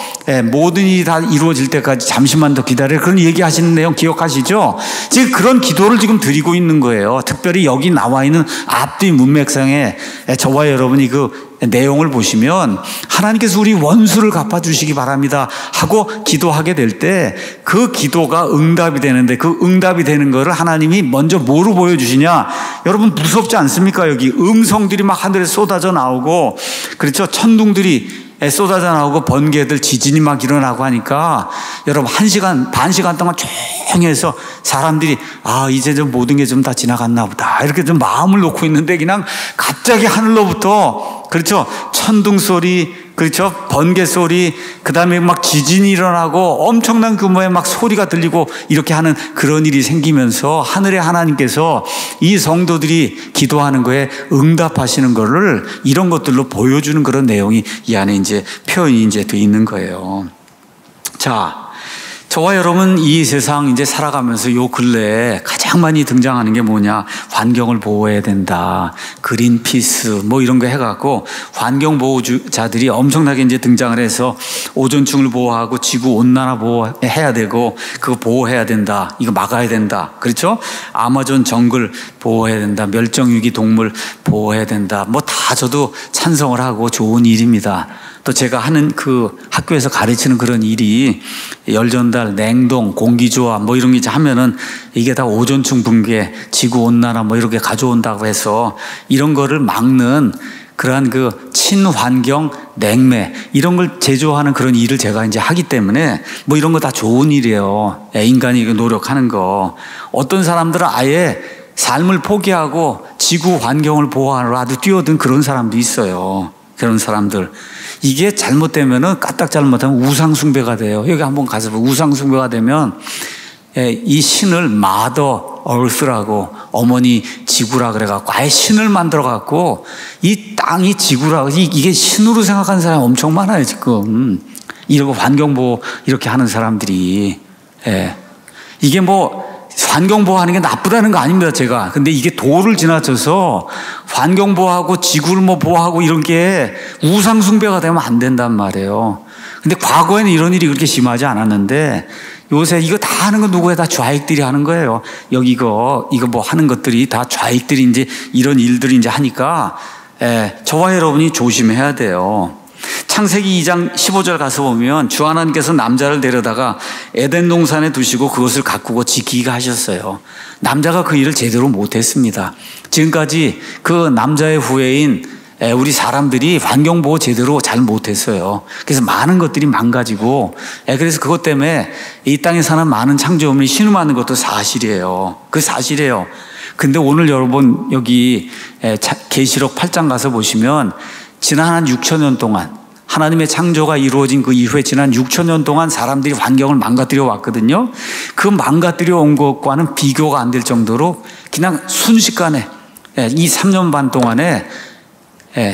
모든 일이 다 이루어질 때까지 잠시만 더 기다려, 그런 얘기하시는 내용 기억하시죠? 지금 그런 기도를 지금 드리고 있는 거예요. 특별히 여기 나와 있는 앞뒤 문맥상에 저와 여러분이 그 내용을 보시면 하나님께서 우리 원수를 갚아주시기 바랍니다 하고 기도하게 될 때 그 기도가 응답이 되는데 그 응답이 되는 거를 하나님이 먼저 뭐로 보여주시냐? 여러분 무섭지 않습니까? 여기 음성들이 막 하늘에 쏟아져 나오고, 그렇죠? 천둥들이 쏟아져 나오고 번개들 지진이 막 일어나고 하니까 여러분 1시간 반 시간 동안 조용히 해서 사람들이 이제 좀 모든 게 좀 다 지나갔나 보다 이렇게 좀 마음을 놓고 있는데 그냥 갑자기 하늘로부터, 그렇죠, 천둥 소리, 그렇죠, 번개 소리, 그 다음에 막 지진이 일어나고 엄청난 규모의 막 소리가 들리고 이렇게 하는 그런 일이 생기면서 하늘의 하나님께서 이 성도들이 기도하는 거에 응답하시는 거를 이런 것들로 보여주는 그런 내용이 이 안에 이제 표현이 이제 돼 있는 거예요. 자, 저와 여러분 이 세상 이제 살아가면서 요 근래에 가장 많이 등장하는 게 뭐냐? 환경을 보호해야 된다. 그린피스 뭐 이런 거 해갖고 환경보호자들이 엄청나게 이제 등장을 해서 오존층을 보호하고 지구 온난화 보호해야 되고 그거 보호해야 된다. 이거 막아야 된다. 그렇죠? 아마존 정글 보호해야 된다. 멸종위기 동물 보호해야 된다. 뭐 다 저도 찬성을 하고 좋은 일입니다. 또 제가 하는 그 학교에서 가르치는 그런 일이 열전달, 냉동, 공기조화 뭐 이런 게 하면은 이게 다 오존층 붕괴, 지구온난화 뭐 이렇게 가져온다고 해서 이런 거를 막는 그러한 그 친환경 냉매 이런 걸 제조하는 그런 일을 제가 이제 하기 때문에 뭐 이런 거 다 좋은 일이에요. 인간이 노력하는 거. 어떤 사람들은 아예 삶을 포기하고 지구 환경을 보호하러 아주 뛰어든 그런 사람도 있어요. 그런 사람들. 이게 잘못되면은 까딱 잘못하면 우상숭배가 돼요. 여기 한번 가서 우상숭배가 되면 이 신을 마더 얼스라고 어머니 지구라 그래갖고 아예 신을 만들어갖고 이 땅이 지구라 이게 신으로 생각하는 사람이 엄청 많아요 지금. 이러고 환경보호 이렇게 하는 사람들이. 이게 뭐 환경보호하는 게 나쁘다는 거 아닙니다, 제가. 근데 이게 도를 지나쳐서 환경보호하고 지구를 뭐 보호하고 이런 게 우상숭배가 되면 안 된단 말이에요. 근데 과거에는 이런 일이 그렇게 심하지 않았는데 요새 이거 다 하는 건 누구야? 다 좌익들이 하는 거예요. 여기 이거 뭐 하는 것들이 다 좌익들이 이제 이런 일들이 이제 하니까 저와 여러분이 조심해야 돼요. 창세기 2장 15절 가서 보면 주 하나님께서 남자를 데려다가 에덴 동산에 두시고 그것을 가꾸고 지키게 하셨어요. 남자가 그 일을 제대로 못했습니다. 지금까지 그 남자의 후예인 우리 사람들이 환경보호 제대로 잘 못했어요. 그래서 많은 것들이 망가지고 그래서 그것 때문에 이 땅에 사는 많은 창조물이 신음하는 것도 사실이에요. 그 사실이에요. 근데 오늘 여러분 여기 계시록 8장 가서 보시면 지난 한 6,000년 동안 하나님의 창조가 이루어진 그 이후에 지난 6,000년 동안 사람들이 환경을 망가뜨려 왔거든요. 그 망가뜨려 온 것과는 비교가 안 될 정도로 그냥 순식간에 이 3년 반 동안에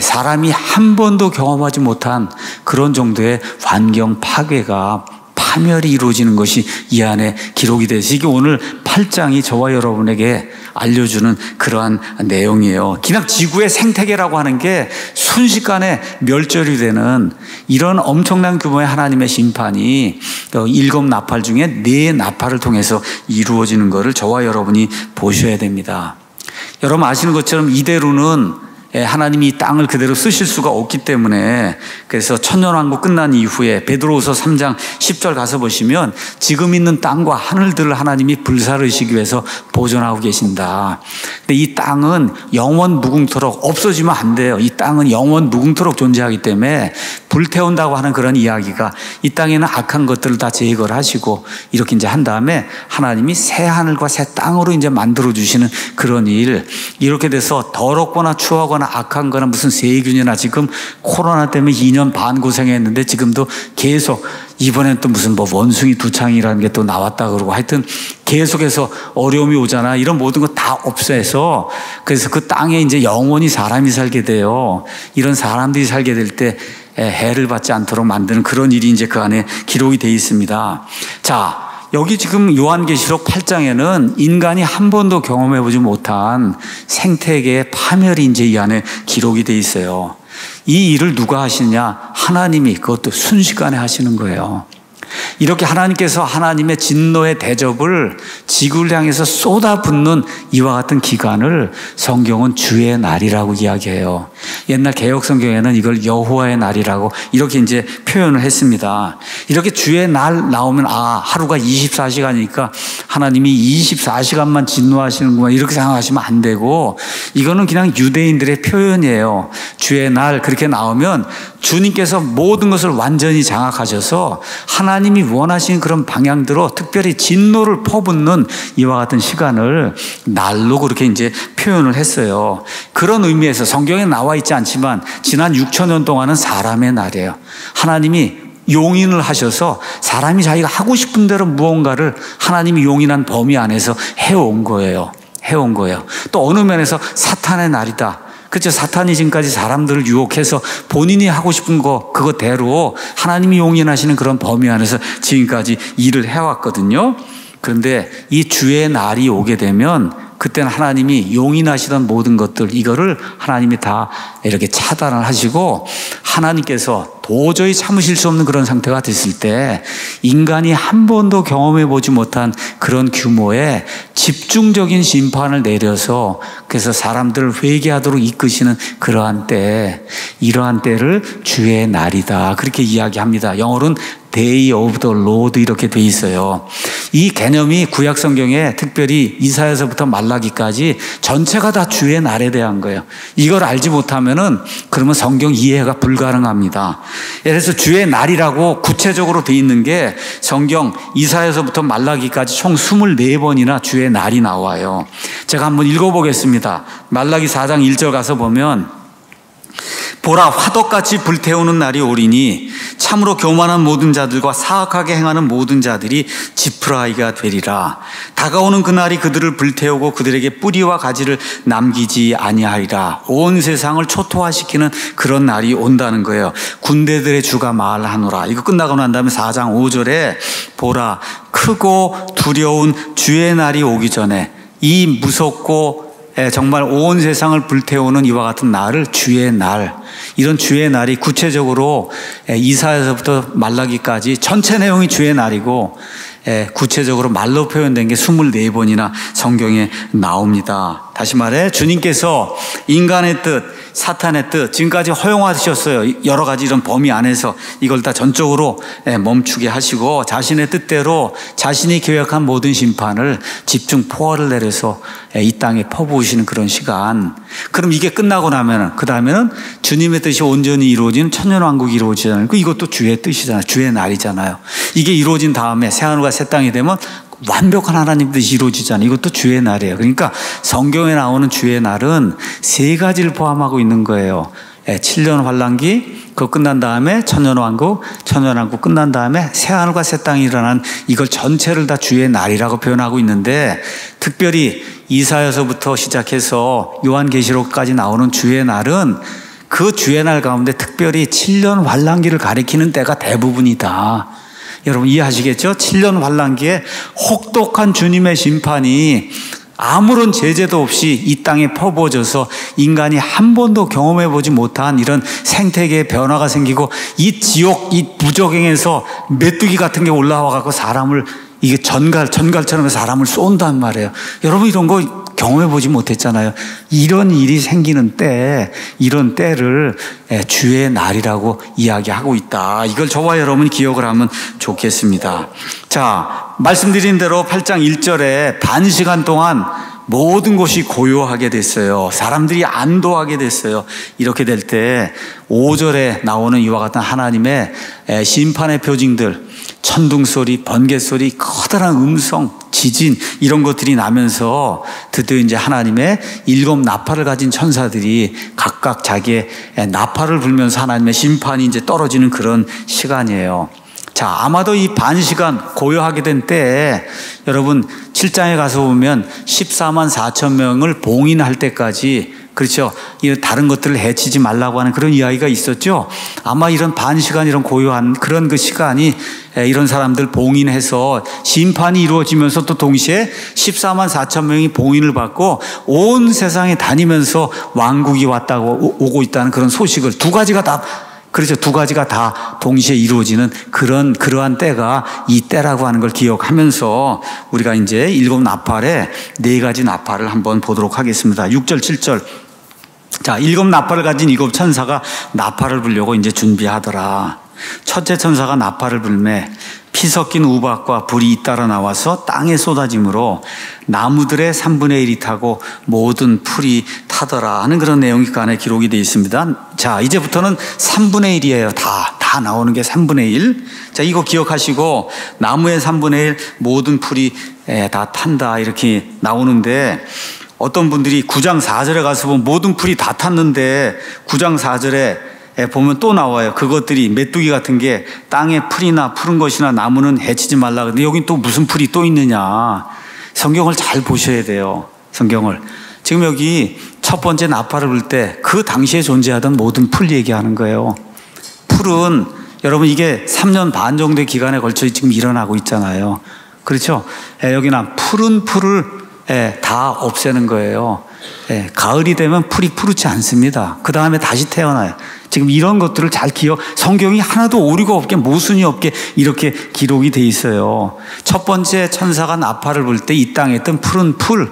사람이 한 번도 경험하지 못한 그런 정도의 환경 파괴가 파멸이 이루어지는 것이 이 안에 기록이 돼서 이게 오늘 8장이 저와 여러분에게 알려주는 그러한 내용이에요. 그냥 지구의 생태계라고 하는 게 순식간에 멸절이 되는 이런 엄청난 규모의 하나님의 심판이 7나팔 중에 4나팔을 통해서 이루어지는 것을 저와 여러분이 보셔야 됩니다. 여러분 아시는 것처럼 이대로는 하나님이 이 땅을 그대로 쓰실 수가 없기 때문에 그래서 천년왕국 끝난 이후에 베드로후서 3장 10절 가서 보시면 지금 있는 땅과 하늘들을 하나님이 불사르시기 위해서 보존하고 계신다. 근데 이 땅은 영원 무궁토록 없어지면 안 돼요. 이 땅은 영원 무궁토록 존재하기 때문에 불태운다고 하는 그런 이야기가 이 땅에는 악한 것들을 다 제거를 하시고 이렇게 이제 한 다음에 하나님이 새 하늘과 새 땅으로 이제 만들어 주시는 그런 일. 이렇게 돼서 더럽거나 추하거나 악한 거나 무슨 세균이나 지금 코로나 때문에 2년 반 고생했는데 지금도 계속 이번엔 또 무슨 뭐 원숭이 두창이라는 게 또 나왔다 그러고 하여튼 계속해서 어려움이 오잖아. 이런 모든 거 다 없애서 그래서 그 땅에 이제 영원히 사람이 살게 돼요. 이런 사람들이 살게 될 때 해를 받지 않도록 만드는 그런 일이 이제 그 안에 기록이 되어 있습니다. 자, 여기 지금 요한계시록 8장에는 인간이 한 번도 경험해보지 못한 생태계의 파멸이 이제 이 안에 기록이 돼 있어요. 이 일을 누가 하시냐? 하나님이 그것도 순식간에 하시는 거예요. 이렇게 하나님께서 하나님의 진노의 대접을 지구를 향해서 쏟아붓는 이와 같은 기간을 성경은 주의 날이라고 이야기해요. 옛날 개역 성경에는 이걸 여호와의 날이라고 이렇게 이제 표현을 했습니다. 이렇게 주의 날 나오면 하루가 24시간이니까 하나님이 24시간만 진노하시는구나 이렇게 생각하시면 안 되고 이거는 그냥 유대인들의 표현이에요. 주의 날 그렇게 나오면 주님께서 모든 것을 완전히 장악하셔서 하나님이 원하시는 그런 방향대로 특별히 진노를 퍼붓는 이와 같은 시간을 날로 그렇게 이제 표현을 했어요. 그런 의미에서 성경에 나와 있지 않지만 지난 6,000년 동안은 사람의 날이에요. 하나님이 용인을 하셔서 사람이 자기가 하고 싶은 대로 무언가를 하나님이 용인한 범위 안에서 해온 거예요. 또 어느 면에서 사탄의 날이다. 그렇죠. 사탄이 지금까지 사람들을 유혹해서 본인이 하고 싶은 거 그거대로 하나님이 용인하시는 그런 범위 안에서 지금까지 일을 해왔거든요. 그런데 이 주의 날이 오게 되면 그때는 하나님이 용인하시던 모든 것들 이거를 하나님이 다 이렇게 차단을 하시고 하나님께서 도저히 참으실 수 없는 그런 상태가 됐을 때 인간이 한 번도 경험해 보지 못한 그런 규모의 집중적인 심판을 내려서 그래서 사람들을 회개하도록 이끄시는 그러한 때, 이러한 때를 주의 날이다 그렇게 이야기합니다. 영어로는 Day of the Lord 이렇게 돼 있어요. 이 개념이 구약 성경에 특별히 이사야서부터 말라기까지 전체가 다 주의 날에 대한 거예요. 이걸 알지 못하면은 그러면 성경 이해가 불가능합니다. 그래서 주의 날이라고 구체적으로 돼 있는 게 성경 이사야서부터 말라기까지 총 24번이나 주의 날이 나와요. 제가 한번 읽어보겠습니다. 말라기 4장 1절 가서 보면 보라 화덕같이 불태우는 날이 오리니 참으로 교만한 모든 자들과 사악하게 행하는 모든 자들이 지푸라기가 되리라. 다가오는 그날이 그들을 불태우고 그들에게 뿌리와 가지를 남기지 아니하리라. 온 세상을 초토화시키는 그런 날이 온다는 거예요. 군대들의 주가 말하노라. 이거 끝나고 난 다음에 4장 5절에 보라 크고 두려운 주의 날이 오기 전에 이 무섭고 정말 온 세상을 불태우는 이와 같은 날을 주의 날, 이런 주의 날이 구체적으로 이사야서부터 말라기까지 전체 내용이 주의 날이고 구체적으로 말로 표현된 게 24번이나 성경에 나옵니다. 다시 말해 주님께서 인간의 뜻, 사탄의 뜻 지금까지 허용하셨어요. 여러 가지 이런 범위 안에서 이걸 다 전적으로 멈추게 하시고 자신의 뜻대로 자신이 계획한 모든 심판을 집중 포화를 내려서 이 땅에 퍼부으시는 그런 시간. 그럼 이게 끝나고 나면 그 다음에는 주님의 뜻이 온전히 이루어지는 천년왕국이 이루어지잖아요. 이것도 주의 뜻이잖아요. 주의 날이잖아요. 이게 이루어진 다음에 새하늘과 새 땅이 되면 완벽한 하나님 뜻이 이루어지잖아요. 이것도 주의 날이에요. 그러니까 성경에 나오는 주의 날은 세 가지를 포함하고 있는 거예요. 7년 환란기, 그거 끝난 다음에 천년왕국, 천년왕국 끝난 다음에 새하늘과 새 땅이 일어난 이걸 전체를 다 주의 날이라고 표현하고 있는데 특별히 이사야서부터 시작해서 요한계시록까지 나오는 주의 날은 그 주의 날 가운데 특별히 7년 환란기를 가리키는 때가 대부분이다. 여러분 이해하시겠죠? 7년 환란기에 혹독한 주님의 심판이 아무런 제재도 없이 이 땅에 퍼부어져서 인간이 한 번도 경험해보지 못한 이런 생태계의 변화가 생기고 이 지옥, 이 부적행에서 메뚜기 같은 게 올라와갖고 사람을 이게 전갈처럼 사람을 쏜단 말이에요. 여러분 이런 거 경험해보지 못했잖아요. 이런 일이 생기는 때, 이런 때를 주의 날이라고 이야기하고 있다. 이걸 저와 여러분이 기억을 하면 좋겠습니다. 자, 말씀드린 대로 8장 1절에 반 시간 동안 모든 것이 고요하게 됐어요. 사람들이 안도하게 됐어요. 이렇게 될 때 5절에 나오는 이와 같은 하나님의 심판의 표징들, 천둥소리, 번개소리, 커다란 음성, 지진 이런 것들이 나면서 드디어 이제 하나님의 7 나팔을 가진 천사들이 각각 자기의 나팔을 불면서 하나님의 심판이 이제 떨어지는 그런 시간이에요. 자, 아마도 이 반 시간 고요하게 된 때에 여러분 7장에 가서 보면 14만 4천 명을 봉인할 때까지 그렇죠. 다른 것들을 해치지 말라고 하는 그런 이야기가 있었죠. 아마 이런 반 시간 이런 고요한 그런 그 시간이 이런 사람들 봉인해서 심판이 이루어지면서 또 동시에 14만 4천 명이 봉인을 받고 온 세상에 다니면서 왕국이 왔다고 오고 있다는 그런 소식을 두 가지가 다 그렇죠. 두 가지가 다 동시에 이루어지는 그러한 때가 이 때라고 하는 걸 기억하면서 우리가 이제 7 나팔에 4가지 나팔을 한번 보도록 하겠습니다. 6절, 7절. 자, 7 나팔을 가진 7 천사가 나팔을 불려고 이제 준비하더라. 첫째 천사가 나팔을 불매 피 섞인 우박과 불이 잇따라 나와서 땅에 쏟아짐으로 나무들의 3분의 1이 타고 모든 풀이 타더라 하는 그런 내용이 그 안에 기록이 되어 있습니다. 자, 이제부터는 3분의 1이에요. 다 나오는 게 3분의 1. 자, 이거 기억하시고 나무의 3분의 1 모든 풀이 다 탄다 이렇게 나오는데 어떤 분들이 9장 4절에 가서 보면 모든 풀이 다 탔는데 9장 4절에 보면 또 나와요. 그것들이 메뚜기 같은 게 땅에 풀이나 푸른 것이나 나무는 해치지 말라. 근데 여긴 또 무슨 풀이 또 있느냐. 성경을 잘 보셔야 돼요. 성경을. 지금 여기 첫 번째 나팔을 불 때 그 당시에 존재하던 모든 풀 얘기하는 거예요. 풀은 여러분 이게 3년 반 정도의 기간에 걸쳐 지금 일어나고 있잖아요. 그렇죠? 여기는 푸른 풀을 다 없애는 거예요. 가을이 되면 풀이 푸르지 않습니다. 그 다음에 다시 태어나요. 지금 이런 것들을 잘 성경이 하나도 오류가 없게 모순이 없게 이렇게 기록이 돼 있어요. 첫 번째 천사가 나팔을 불 때 이 땅에 있던 푸른 풀,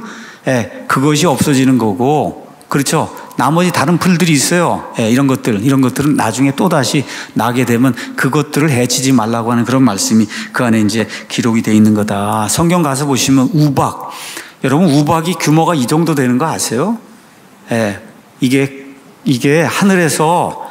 그것이 없어지는 거고, 그렇죠? 나머지 다른 풀들이 있어요. 이런 것들은 나중에 또다시 나게 되면 그것들을 해치지 말라고 하는 그런 말씀이 그 안에 이제 기록이 돼 있는 거다. 성경 가서 보시면 우박. 여러분, 우박이 규모가 이 정도 되는 거 아세요? 이게 하늘에서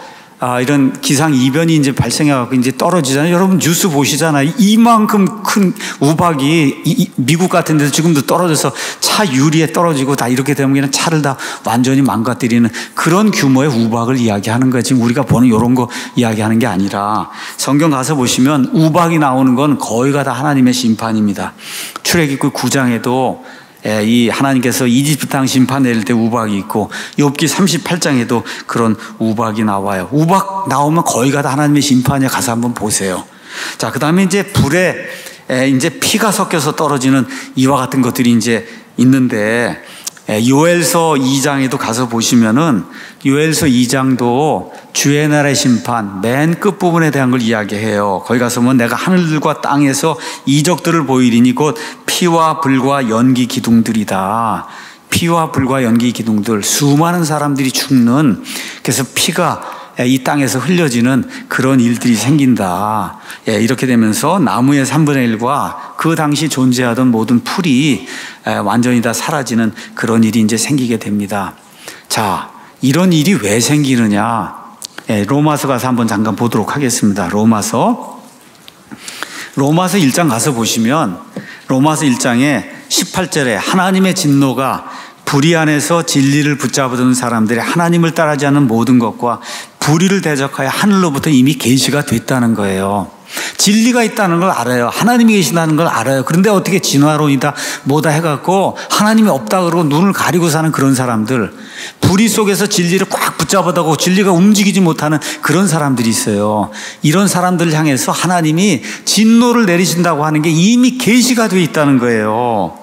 이런 기상 이변이 이제 발생해갖고 이제 떨어지잖아요. 여러분 뉴스 보시잖아요. 이만큼 큰 우박이 미국 같은 데서 지금도 떨어져서 차 유리에 떨어지고 다 이렇게 되면 그냥 차를 다 완전히 망가뜨리는 그런 규모의 우박을 이야기하는 거예요. 지금 우리가 보는 이런 거 이야기하는 게 아니라 성경 가서 보시면 우박이 나오는 건 거의가 다 하나님의 심판입니다. 출애굽기 9장에도 이 하나님께서 이집트 땅 심판 내릴 때 우박이 있고 욥기 38장에도 그런 우박이 나와요. 우박 나오면 거의가 다 하나님의 심판이야. 가서 한번 보세요. 자, 그 다음에 이제 불에 이제 피가 섞여서 떨어지는 이와 같은 것들이 이제 있는데 요엘서 2장에도 가서 보시면은 요엘서 2장도 주의 날의 심판 맨 끝부분에 대한 걸 이야기해요. 거기 가서 보면 내가 하늘과 땅에서 이적들을 보이리니 곧 피와 불과 연기 기둥들이다. 피와 불과 연기 기둥들, 수많은 사람들이 죽는, 그래서 피가 이 땅에서 흘려지는 그런 일들이 생긴다. 이렇게 되면서 나무의 3분의 1과 그 당시 존재하던 모든 풀이 완전히 다 사라지는 그런 일이 이제 생기게 됩니다. 자, 이런 일이 왜 생기느냐? 로마서 가서 한번 잠깐 보도록 하겠습니다. 로마서 1장 가서 보시면 로마서 1장에 18절에 하나님의 진노가 불의 안에서 진리를 붙잡아두는 사람들이 하나님을 따르지 않는 모든 것과 불의를 대적하여 하늘로부터 이미 계시가 됐다는 거예요. 진리가 있다는 걸 알아요. 하나님이 계신다는 걸 알아요. 그런데 어떻게 진화론이다 뭐다 해갖고 하나님이 없다 그러고 눈을 가리고 사는 그런 사람들, 불의 속에서 진리를 꽉 붙잡아다고 진리가 움직이지 못하는 그런 사람들이 있어요. 이런 사람들을 향해서 하나님이 진노를 내리신다고 하는 게 이미 계시가 돼 있다는 거예요.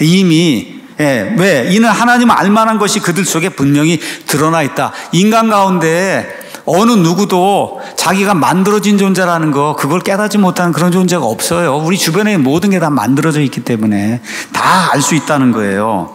이미. 왜? 이는 하나님 알만한 것이 그들 속에 분명히 드러나 있다. 인간 가운데 어느 누구도 자기가 만들어진 존재라는 거, 그걸 깨닫지 못하는 그런 존재가 없어요. 우리 주변에 모든 게 다 만들어져 있기 때문에 다 알 수 있다는 거예요.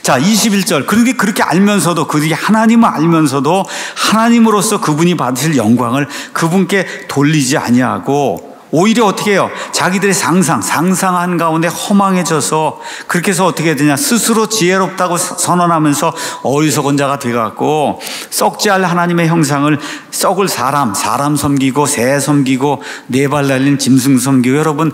자, 21절. 그런데 그렇게 알면서도, 그들이 하나님을 알면서도 하나님으로서 그분이 받으실 영광을 그분께 돌리지 아니하고 오히려 어떻게 해요? 자기들의 상상한 가운데 허망해져서 그렇게 해서 어떻게 되냐? 스스로 지혜롭다고 선언하면서 어리석은 자가 돼갖고 썩지 않을 하나님의 형상을 썩을 사람 섬기고 새 섬기고 네 발 달린 짐승 섬기고. 여러분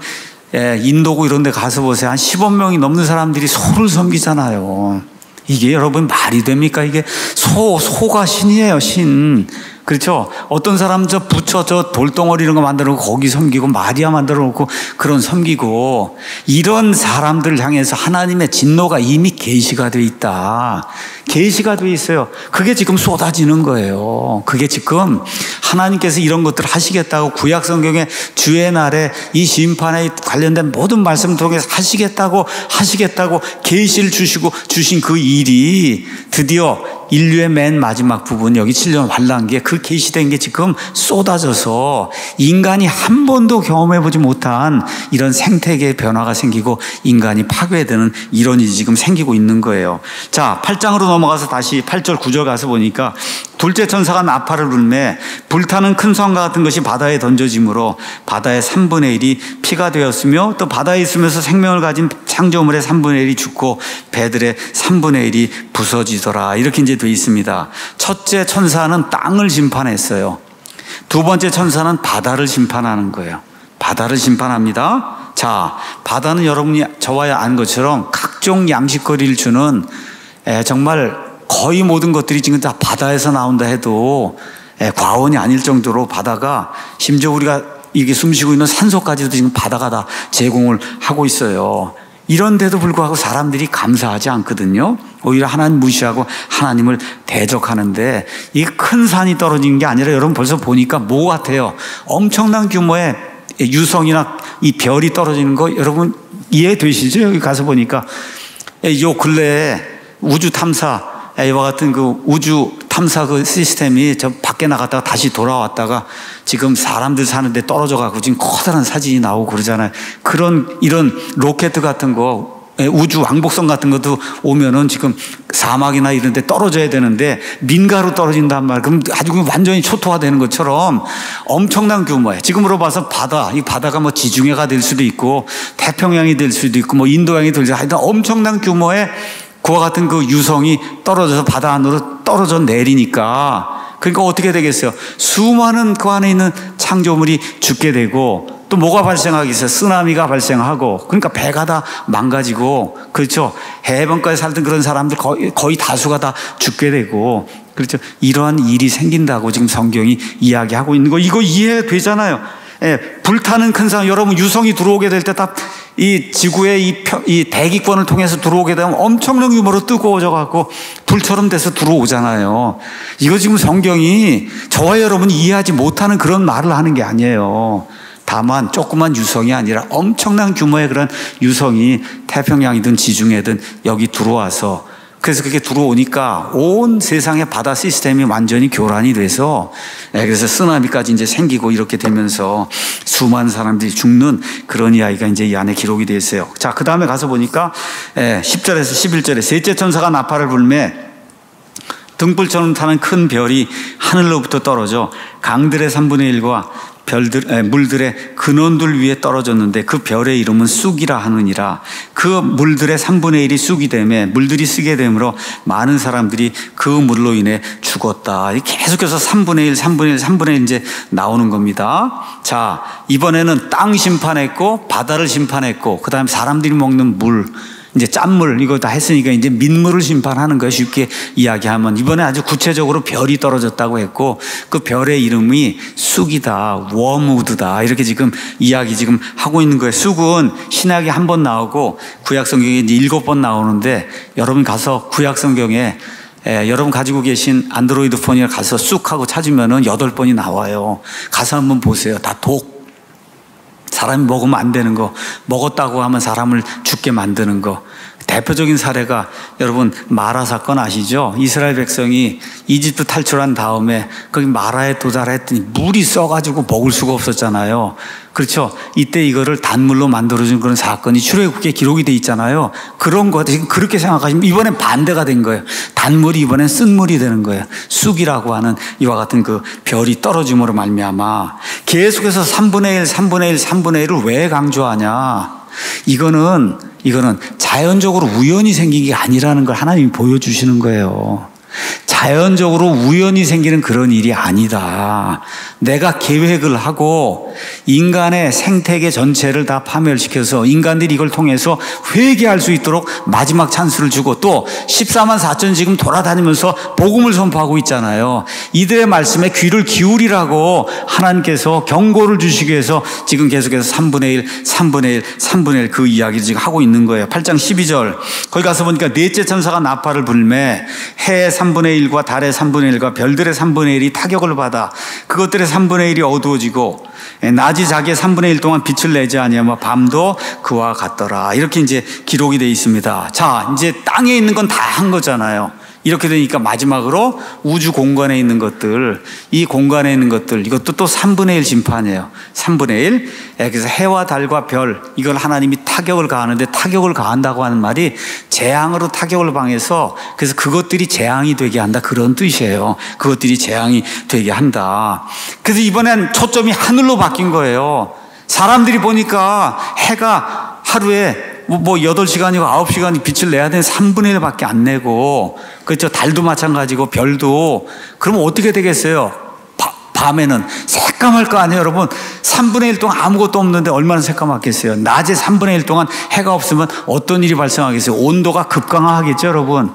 인도고 이런 데 가서 보세요. 한 10억 명이 넘는 사람들이 소를 섬기잖아요. 이게 여러분 말이 됩니까? 이게 소가 신이에요, 신. 그렇죠? 어떤 사람 부처 돌덩어리 이런 거 만들어 놓고 거기 섬기고 마리아 만들어 놓고 그런 섬기고, 이런 사람들을 향해서 하나님의 진노가 이미 계시가 돼 있다. 계시가 돼 있어요. 그게 지금 쏟아지는 거예요. 그게 지금 하나님께서 이런 것들을 하시겠다고 구약 성경에 주의 날에 이 심판에 관련된 모든 말씀 통해서 하시겠다고 계시를 주신 그 일이 드디어 인류의 맨 마지막 부분, 여기 7년 환란기에 그 계시된 게 지금 쏟아져서 인간이 한 번도 경험해보지 못한 이런 생태계의 변화가 생기고 인간이 파괴되는 이런 일이 지금 생기고 있는 거예요. 자, 8장으로 넘어가서 다시 8절 9절 가서 보니까 둘째 천사가 나팔을 불매 불타는 큰 성과 같은 것이 바다에 던져지므로 바다의 3분의 1이 피가 되었으며 또 바다에 있으면서 생명을 가진 창조물의 3분의 1이 죽고 배들의 3분의 1이 부서지더라. 이렇게 이제 되어 있습니다. 첫째 천사는 땅을 심판했어요. 두 번째 천사는 바다를 심판하는 거예요. 바다를 심판합니다. 자, 바다는 여러분이 저와 아는 것처럼 각종 양식거리를 주는 정말 거의 모든 것들이 지금 다 바다에서 나온다 해도 과언이 아닐 정도로 바다가, 심지어 우리가 이게 숨쉬고 있는 산소까지도 지금 바다가 다 제공을 하고 있어요. 이런데도 불구하고 사람들이 감사하지 않거든요. 오히려 하나님 무시하고 하나님을 대적하는데, 이 큰 산이 떨어지는 게 아니라 여러분 벌써 보니까 뭐 같아요? 엄청난 규모의 유성이나 이 별이 떨어지는 거 여러분 이해되시죠? 여기 가서 보니까 요 근래에 우주 탐사 이와 같은 그 우주 탐사 그 시스템이 저 밖에 나갔다가 다시 돌아왔다가 지금 사람들 사는데 떨어져 가고 지금 커다란 사진이 나오고 그러잖아요. 이런 로켓 같은 거, 우주 왕복선 같은 것도 오면은 지금 사막이나 이런 데 떨어져야 되는데 민가로 떨어진단 말이에요. 그럼 아주 완전히 초토화되는 것처럼 엄청난 규모예요. 지금으로 봐서 이 바다가 뭐 지중해가 될 수도 있고 태평양이 될 수도 있고 뭐 인도양이 될 수도 있고, 하여튼 엄청난 규모의 그와 같은 그 유성이 떨어져서 바다 안으로 떨어져 내리니까, 그러니까 어떻게 되겠어요? 수많은 그 안에 있는 창조물이 죽게 되고, 또 뭐가 발생하겠어요? 쓰나미가 발생하고, 그러니까 배가 다 망가지고, 그렇죠? 해변가에 살던 그런 사람들 거의 다수가 다 죽게 되고, 그렇죠? 이러한 일이 생긴다고 지금 성경이 이야기하고 있는 거, 이거 이해되잖아요. 불타는 큰 산, 여러분 유성이 들어오게 될 때 딱 이 지구의 이 대기권을 통해서 들어오게 되면 엄청난 규모로 뜨거워져 갖고 불처럼 돼서 들어오잖아요. 이거 지금 성경이 저와 여러분이 이해하지 못하는 그런 말을 하는 게 아니에요. 다만 조그만 유성이 아니라 엄청난 규모의 그런 유성이 태평양이든 지중해든 여기 들어와서, 그래서 그게 들어오니까 온 세상의 바다 시스템이 완전히 교란이 돼서, 그래서 쓰나미까지 이제 생기고 이렇게 되면서 수많은 사람들이 죽는 그런 이야기가 이제 이 안에 기록이 되어 있어요. 자, 그 다음에 가서 보니까 10절에서 11절에 셋째 천사가 나팔을 불매 등불처럼 타는 큰 별이 하늘로부터 떨어져 강들의 3분의 1과 물들의 근원들 위에 떨어졌는데 그 별의 이름은 쑥이라 하느니라. 그 물들의 3분의 1이 쑥이 되매 물들이 쓰게 되므로 많은 사람들이 그 물로 인해 죽었다. 계속해서 3분의 1, 3분의 1, 3분의 1 이제 나오는 겁니다. 자, 이번에는 땅 심판했고 바다를 심판했고 그 다음에 사람들이 먹는 물, 이제 짠물 이거 다 했으니까 이제 민물을 심판하는 거예요. 쉽게 이야기하면 이번에 아주 구체적으로 별이 떨어졌다고 했고 그 별의 이름이 쑥이다, 워무드다, 이렇게 지금 이야기 지금 하고 있는 거예요. 쑥은 신약에 한 번 나오고 구약 성경에 이제 7번 나오는데, 여러분 가서 구약 성경에 여러분 가지고 계신 안드로이드 폰에 가서 쑥하고 찾으면은 8번이 나와요. 가서 한번 보세요. 다 독. 사람이 먹으면 안 되는 거, 먹었다고 하면 사람을 죽게 만드는 거. 대표적인 사례가 여러분 마라 사건 아시죠? 이스라엘 백성이 이집트 탈출한 다음에 거기 마라에 도달했더니 물이 써가지고 먹을 수가 없었잖아요. 그렇죠? 이때 이거를 단물로 만들어준 그런 사건이 출애굽기에 기록이 돼 있잖아요. 그런 거 지금 그렇게 생각하시면 이번엔 반대가 된 거예요. 단물이 이번엔 쓴물이 되는 거예요. 쑥이라고 하는 이와 같은 그 별이 떨어짐으로 말미암아 계속해서 3분의 1, 3분의 1, 3분의 1을 왜 강조하냐? 이거는 자연적으로 우연히 생긴 게 아니라는 걸 하나님이 보여주시는 거예요. 자연적으로 우연히 생기는 그런 일이 아니다. 내가 계획을 하고 인간의 생태계 전체를 다 파멸시켜서 인간들이 이걸 통해서 회개할 수 있도록 마지막 찬스를 주고, 또 14만 4천 지금 돌아다니면서 복음을 선포하고 있잖아요. 이들의 말씀에 귀를 기울이라고 하나님께서 경고를 주시기 위해서 지금 계속해서 3분의 1, 3분의 1, 3분의 1 그 이야기를 지금 하고 있는 거예요. 8장 12절 거기 가서 보니까 넷째 천사가 나팔을 불매 해의 3분의 1과 달의 3분의 1과 별들의 3분의 1이 타격을 받아 그것들의 3분의 1이 어두워지고 낮이 자기의 3분의 1 동안 빛을 내지 아니하며 밤도 그와 같더라. 이렇게 이제 기록이 되어 있습니다. 자, 이제 땅에 있는 건 다 한 거잖아요. 이렇게 되니까 마지막으로 우주 공간에 있는 것들, 이 공간에 있는 것들, 이것도 또 3분의 1 심판이에요. 3분의 1. 그래서 해와 달과 별, 이걸 하나님이 타격을 가하는데, 타격을 가한다고 하는 말이 재앙으로 타격을 당해서 그래서 그것들이 재앙이 되게 한다, 그런 뜻이에요. 그것들이 재앙이 되게 한다. 그래서 이번엔 초점이 하늘로 바뀐 거예요. 사람들이 보니까 해가 하루에 뭐 8시간이고 9시간이 빛을 내야 되는 3분의 1밖에 안 내고, 그렇죠? 달도 마찬가지고 별도. 그러면 어떻게 되겠어요? 밤에는 새까말 거 아니에요, 여러분? 3분의 1 동안 아무것도 없는데 얼마나 새까맣겠어요? 낮에 3분의 1 동안 해가 없으면 어떤 일이 발생하겠어요? 온도가 급강하겠죠, 여러분?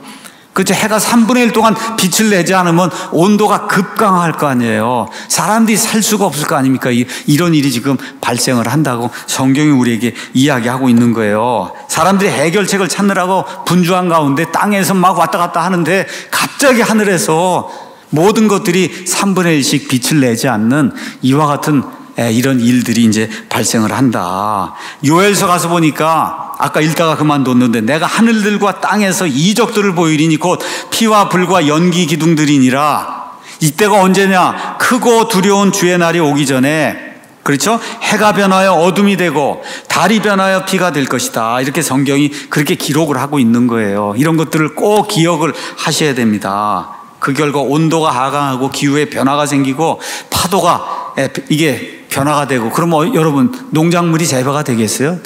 그렇죠. 해가 3분의 1 동안 빛을 내지 않으면 온도가 급강할 거 아니에요. 사람들이 살 수가 없을 거 아닙니까? 이런 일이 지금 발생을 한다고 성경이 우리에게 이야기하고 있는 거예요. 사람들이 해결책을 찾느라고 분주한 가운데 땅에서 막 왔다 갔다 하는데 갑자기 하늘에서 모든 것들이 3분의 1씩 빛을 내지 않는 이와 같은 이런 일들이 이제 발생을 한다. 요엘서 가서 보니까 아까 읽다가 그만뒀는데 내가 하늘들과 땅에서 이적들을 보이리니 곧 피와 불과 연기 기둥들이니라. 이때가 언제냐? 크고 두려운 주의 날이 오기 전에, 그렇죠? 해가 변하여 어둠이 되고 달이 변하여 피가 될 것이다. 이렇게 성경이 그렇게 기록을 하고 있는 거예요. 이런 것들을 꼭 기억을 하셔야 됩니다. 그 결과 온도가 하강하고 기후에 변화가 생기고 파도가 이게 변화가 되고, 그러면 여러분 농작물이 재배가 되겠어요?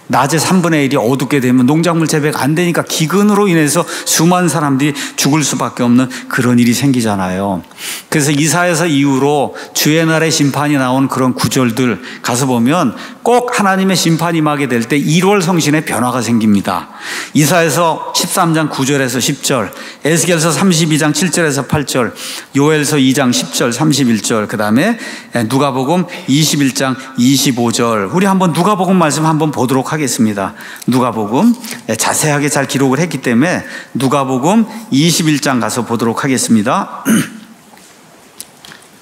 낮에 3분의 1이 어둡게 되면 농작물 재배가 안 되니까 기근으로 인해서 수많은 사람들이 죽을 수밖에 없는 그런 일이 생기잖아요. 그래서 이사야서 이후로 주의 날의 심판이 나온 그런 구절들 가서 보면 꼭 하나님의 심판이 임하게 될 때 1월 성신의 변화가 생깁니다. 이사야서 13장 9절에서 10절, 에스겔서 32장 7절에서 8절, 요엘서 2장 10절 31절, 그 다음에 누가복음 21장 25절. 우리 한번 누가복음 말씀 한번 보도록 하겠습니다. 누가복음 자세하게 잘 기록을 했기 때문에 누가복음 21장 가서 보도록 하겠습니다.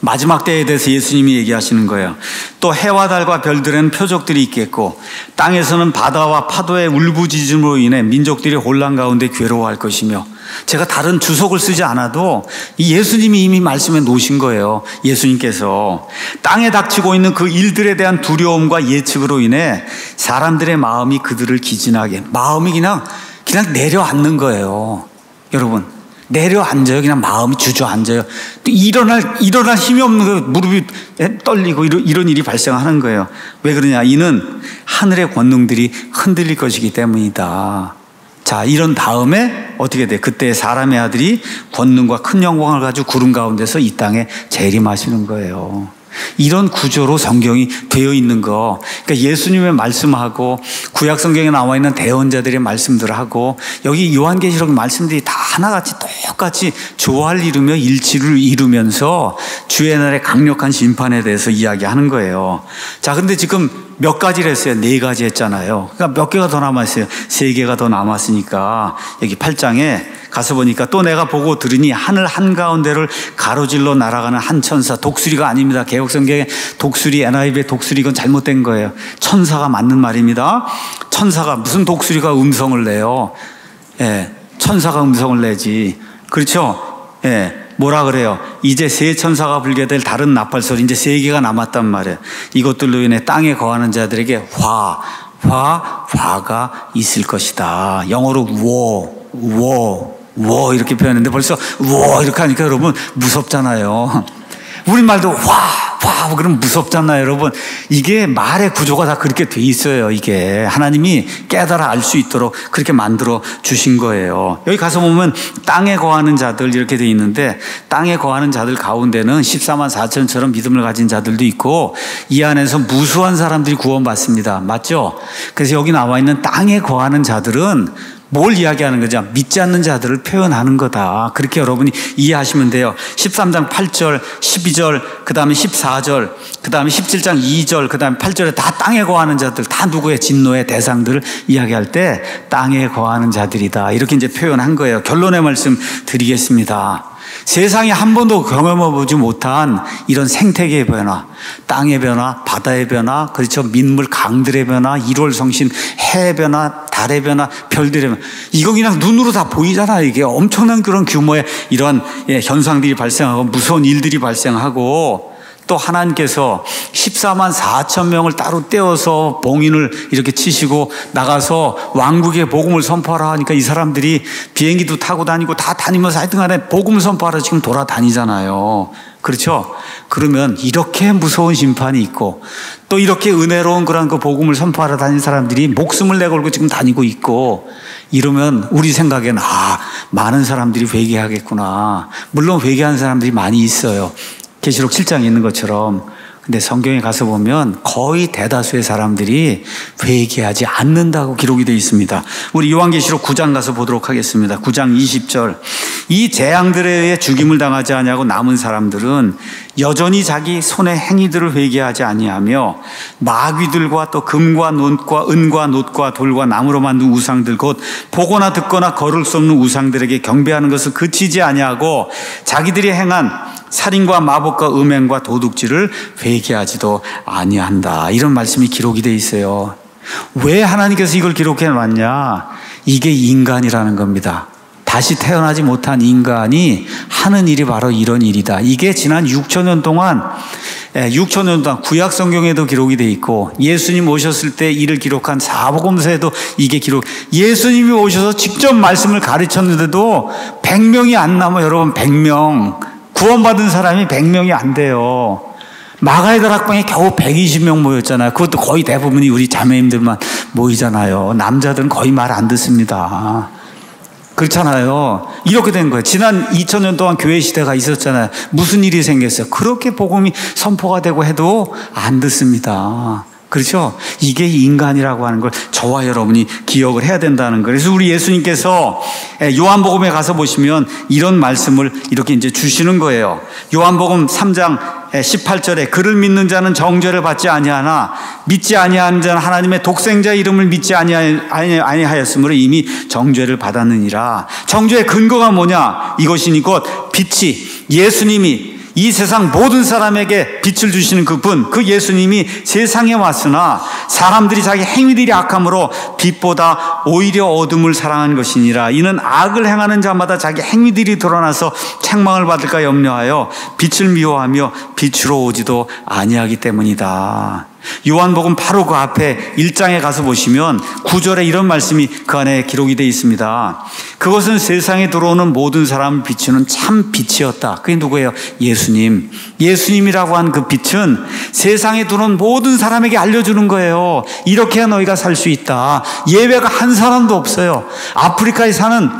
마지막 때에 대해서 예수님이 얘기하시는 거예요. 또 해와 달과 별들에는 표적들이 있겠고 땅에서는 바다와 파도의 울부짖음으로 인해 민족들이 혼란 가운데 괴로워할 것이며, 제가 다른 주석을 쓰지 않아도 이 예수님이 이미 말씀해 놓으신 거예요. 예수님께서 땅에 닥치고 있는 그 일들에 대한 두려움과 예측으로 인해 사람들의 마음이 그들을 기진하게, 마음이 그냥 내려앉는 거예요. 여러분, 내려앉아요. 그냥 마음이 주저앉아요. 또 일어날 힘이 없는 거예요. 무릎이 떨리고 이런 일이 발생하는 거예요. 왜 그러냐? 이는 하늘의 권능들이 흔들릴 것이기 때문이다. 자, 이런 다음에 어떻게 돼? 그때 사람의 아들이 권능과 큰 영광을 가지고 구름 가운데서 이 땅에 재림하시는 거예요. 이런 구조로 성경이 되어 있는 거. 그러니까 예수님의 말씀하고 구약 성경에 나와 있는 대언자들의 말씀들하고 여기 요한계시록 말씀들이 다 하나같이 똑같이 조화를 이루며 일치를 이루면서 주의 날의 강력한 심판에 대해서 이야기하는 거예요. 자, 근데 지금 몇 가지를 했어요? 4가지 했잖아요. 그러니까 몇 개가 더 남았어요? 3개가 더 남았으니까 여기 8장에 가서 보니까 또 내가 보고 들으니 하늘 한가운데를 가로질러 날아가는 한 천사, 독수리가 아닙니다. 개혁성경에 독수리, NIV의 독수리, 이건 잘못된 거예요. 천사가 맞는 말입니다. 천사가 무슨 독수리가 음성을 내요? 천사가 음성을 내지. 그렇죠? 뭐라 그래요? 이제 새 천사가 불게 될 다른 나팔소리, 이제 3개가 남았단 말이에요. 이것들로 인해 땅에 거하는 자들에게 화가 있을 것이다. 영어로 워 이렇게 표현했는데 벌써 이렇게 하니까 여러분 무섭잖아요. 우리말도 와 그러면 무섭잖아요. 여러분, 이게 말의 구조가 다 그렇게 돼 있어요. 이게 하나님이 깨달아 알 수 있도록 그렇게 만들어 주신 거예요. 여기 가서 보면 땅에 거하는 자들 이렇게 돼 있는데, 땅에 거하는 자들 가운데는 14만 4천처럼 믿음을 가진 자들도 있고 이 안에서 무수한 사람들이 구원받습니다. 맞죠? 그래서 여기 나와 있는 땅에 거하는 자들은 뭘 이야기하는 거죠? 믿지 않는 자들을 표현하는 거다. 그렇게 여러분이 이해하시면 돼요. 13장 8절, 12절, 그 다음에 14절, 그 다음에 17장 2절, 그 다음에 8절에 다 땅에 거하는 자들, 다 누구의 진노의 대상들을 이야기할 때 땅에 거하는 자들이다. 이렇게 이제 표현한 거예요. 결론의 말씀 드리겠습니다. 세상에 한 번도 경험해보지 못한 이런 생태계의 변화, 땅의 변화, 바다의 변화, 그렇죠? 민물 강들의 변화, 1월 성신, 해의 변화, 달의 변화, 별들의 변화. 이거 그냥 눈으로 다 보이잖아요. 이게 엄청난 그런 규모의 이러한 현상들이 발생하고 무서운 일들이 발생하고, 또 하나님께서 14만 4천 명을 따로 떼어서 봉인을 이렇게 치시고 나가서 왕국의 복음을 선포하라 하니까 이 사람들이 비행기도 타고 다니고 다 다니면서 하여튼 간에 복음을 선포하러 지금 돌아다니잖아요. 그렇죠? 그러면 이렇게 무서운 심판이 있고 또 이렇게 은혜로운 그런 그 복음을 선포하러 다니는 사람들이 목숨을 내걸고 지금 다니고 있고, 이러면 우리 생각에는 많은 사람들이 회개하겠구나. 물론 회개하는 사람들이 많이 있어요. 계시록 7장에 있는 것처럼. 근데 성경에 가서 보면 거의 대다수의 사람들이 회개하지 않는다고 기록이 되어 있습니다. 우리 요한계시록 9장 가서 보도록 하겠습니다. 9장 20절. 이 재앙들에 의해 죽임을 당하지 아니하고 남은 사람들은 여전히 자기 손의 행위들을 회개하지 아니하며 마귀들과 또 금과 논과 은과 놋과 돌과 나무로 만든 우상들 곧 보거나 듣거나 걸을 수 없는 우상들에게 경배하는 것을 그치지 아니하고 자기들이 행한 살인과 마법과 음행과 도둑질을 회개하지도 아니한다. 이런 말씀이 기록이 되어 있어요. 왜 하나님께서 이걸 기록해 놨냐? 이게 인간이라는 겁니다. 다시 태어나지 못한 인간이 하는 일이 바로 이런 일이다. 이게 지난 6,000년 동안 구약 성경에도 기록이 되어 있고 예수님 오셨을 때 이를 기록한 사복음서에도 이게 예수님이 오셔서 직접 말씀을 가르쳤는데도 100명이 안 남아. 여러분, 100명. 구원받은 사람이 100명이 안 돼요. 마가의 다락방에 겨우 120명 모였잖아요. 그것도 거의 대부분이 우리 자매님들만 모이잖아요. 남자들은 거의 말 안 듣습니다. 그렇잖아요. 이렇게 된 거예요. 지난 2000년 동안 교회 시대가 있었잖아요. 무슨 일이 생겼어요? 그렇게 복음이 선포가 되고 해도 안 듣습니다. 그렇죠? 이게 인간이라고 하는 걸 저와 여러분이 기억을 해야 된다는 거예요. 그래서 우리 예수님께서 요한복음에 가서 보시면 이런 말씀을 이렇게 이제 주시는 거예요. 요한복음 3장 18절에 그를 믿는 자는 정죄를 받지 아니하나 믿지 아니하는 자는 하나님의 독생자 이름을 믿지 아니하였으므로 이미 정죄를 받았느니라. 정죄의 근거가 뭐냐? 이것이니 곧 빛이 예수님이 이 세상 모든 사람에게 빛을 주시는 그분, 그 예수님이 세상에 왔으나 사람들이 자기 행위들이 악함으로 빛보다 오히려 어둠을 사랑한 것이니라. 이는 악을 행하는 자마다 자기 행위들이 드러나서 책망을 받을까 염려하여 빛을 미워하며 빛으로 오지도 아니하기 때문이다. 요한복음 바로 그 앞에 1장에 가서 보시면 9절에 이런 말씀이 그 안에 기록이 되어 있습니다. 그것은 세상에 들어오는 모든 사람을 비추는 참 빛이었다. 그게 누구예요? 예수님. 예수님이라고 한 그 빛은 세상에 들어온 모든 사람에게 알려주는 거예요. 이렇게 해야 너희가 살 수 있다. 예외가 한 사람도 없어요. 아프리카에 사는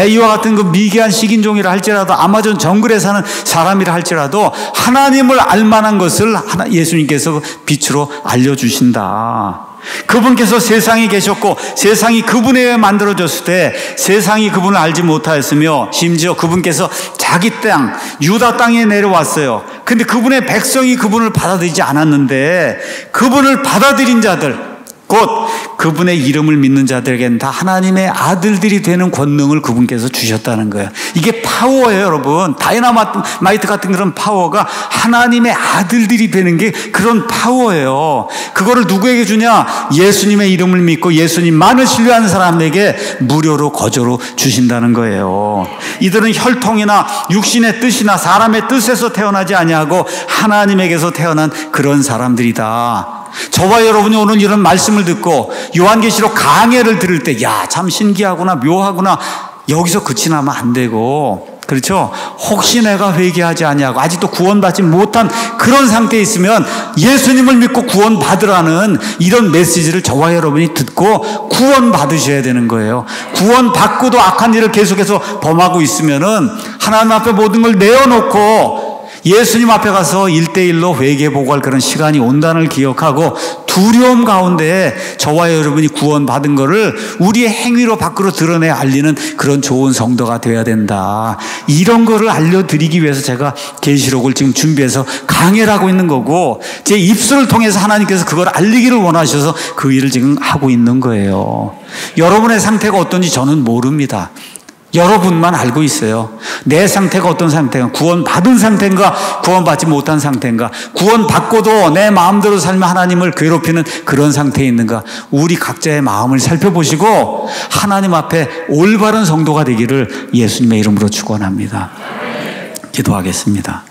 이와 같은 그 미개한 식인종이라 할지라도 아마존 정글에 사는 사람이라 할지라도 하나님을 알만한 것을 예수님께서 빛으로 알려주신다. 그분께서 세상에 계셨고 세상이 그분에 의해 만들어졌을 때 세상이 그분을 알지 못하였으며 심지어 그분께서 자기 땅 유다 땅에 내려왔어요. 근데 그분의 백성이 그분을 받아들이지 않았는데 그분을 받아들인 자들 곧 그분의 이름을 믿는 자들에게는 다 하나님의 아들들이 되는 권능을 그분께서 주셨다는 거예요. 이게 파워예요, 여러분. 다이너마이트 같은 그런 파워가 하나님의 아들들이 되는 게 그런 파워예요. 그거를 누구에게 주냐? 예수님의 이름을 믿고 예수님만을 신뢰하는 사람에게 무료로 거저로 주신다는 거예요. 이들은 혈통이나 육신의 뜻이나 사람의 뜻에서 태어나지 아니하고 하나님에게서 태어난 그런 사람들이다. 저와 여러분이 오늘 이런 말씀을 듣고 요한계시록 강해를 들을 때 야, 참 신기하구나, 묘하구나, 여기서 그치나면 안 되고, 그렇죠? 혹시 내가 회개하지 아니하고 아직도 구원받지 못한 그런 상태에 있으면 예수님을 믿고 구원받으라는 이런 메시지를 저와 여러분이 듣고 구원받으셔야 되는 거예요. 구원받고도 악한 일을 계속해서 범하고 있으면은 하나님 앞에 모든 걸 내어놓고 예수님 앞에 가서 1대1로 회개보고할 그런 시간이 온다는 걸 기억하고 두려움 가운데 저와 여러분이 구원받은 거를 우리의 행위로 밖으로 드러내 알리는 그런 좋은 성도가 되어야 된다. 이런 거를 알려드리기 위해서 제가 계시록을 지금 준비해서 강해를 하고 있는 거고 제 입술을 통해서 하나님께서 그걸 알리기를 원하셔서 그 일을 지금 하고 있는 거예요. 여러분의 상태가 어떤지 저는 모릅니다. 여러분만 알고 있어요. 내 상태가 어떤 상태인가, 구원받은 상태인가, 구원받지 못한 상태인가, 구원받고도 내 마음대로 살면 하나님을 괴롭히는 그런 상태에 있는가, 우리 각자의 마음을 살펴보시고 하나님 앞에 올바른 성도가 되기를 예수님의 이름으로 축원합니다. 기도하겠습니다.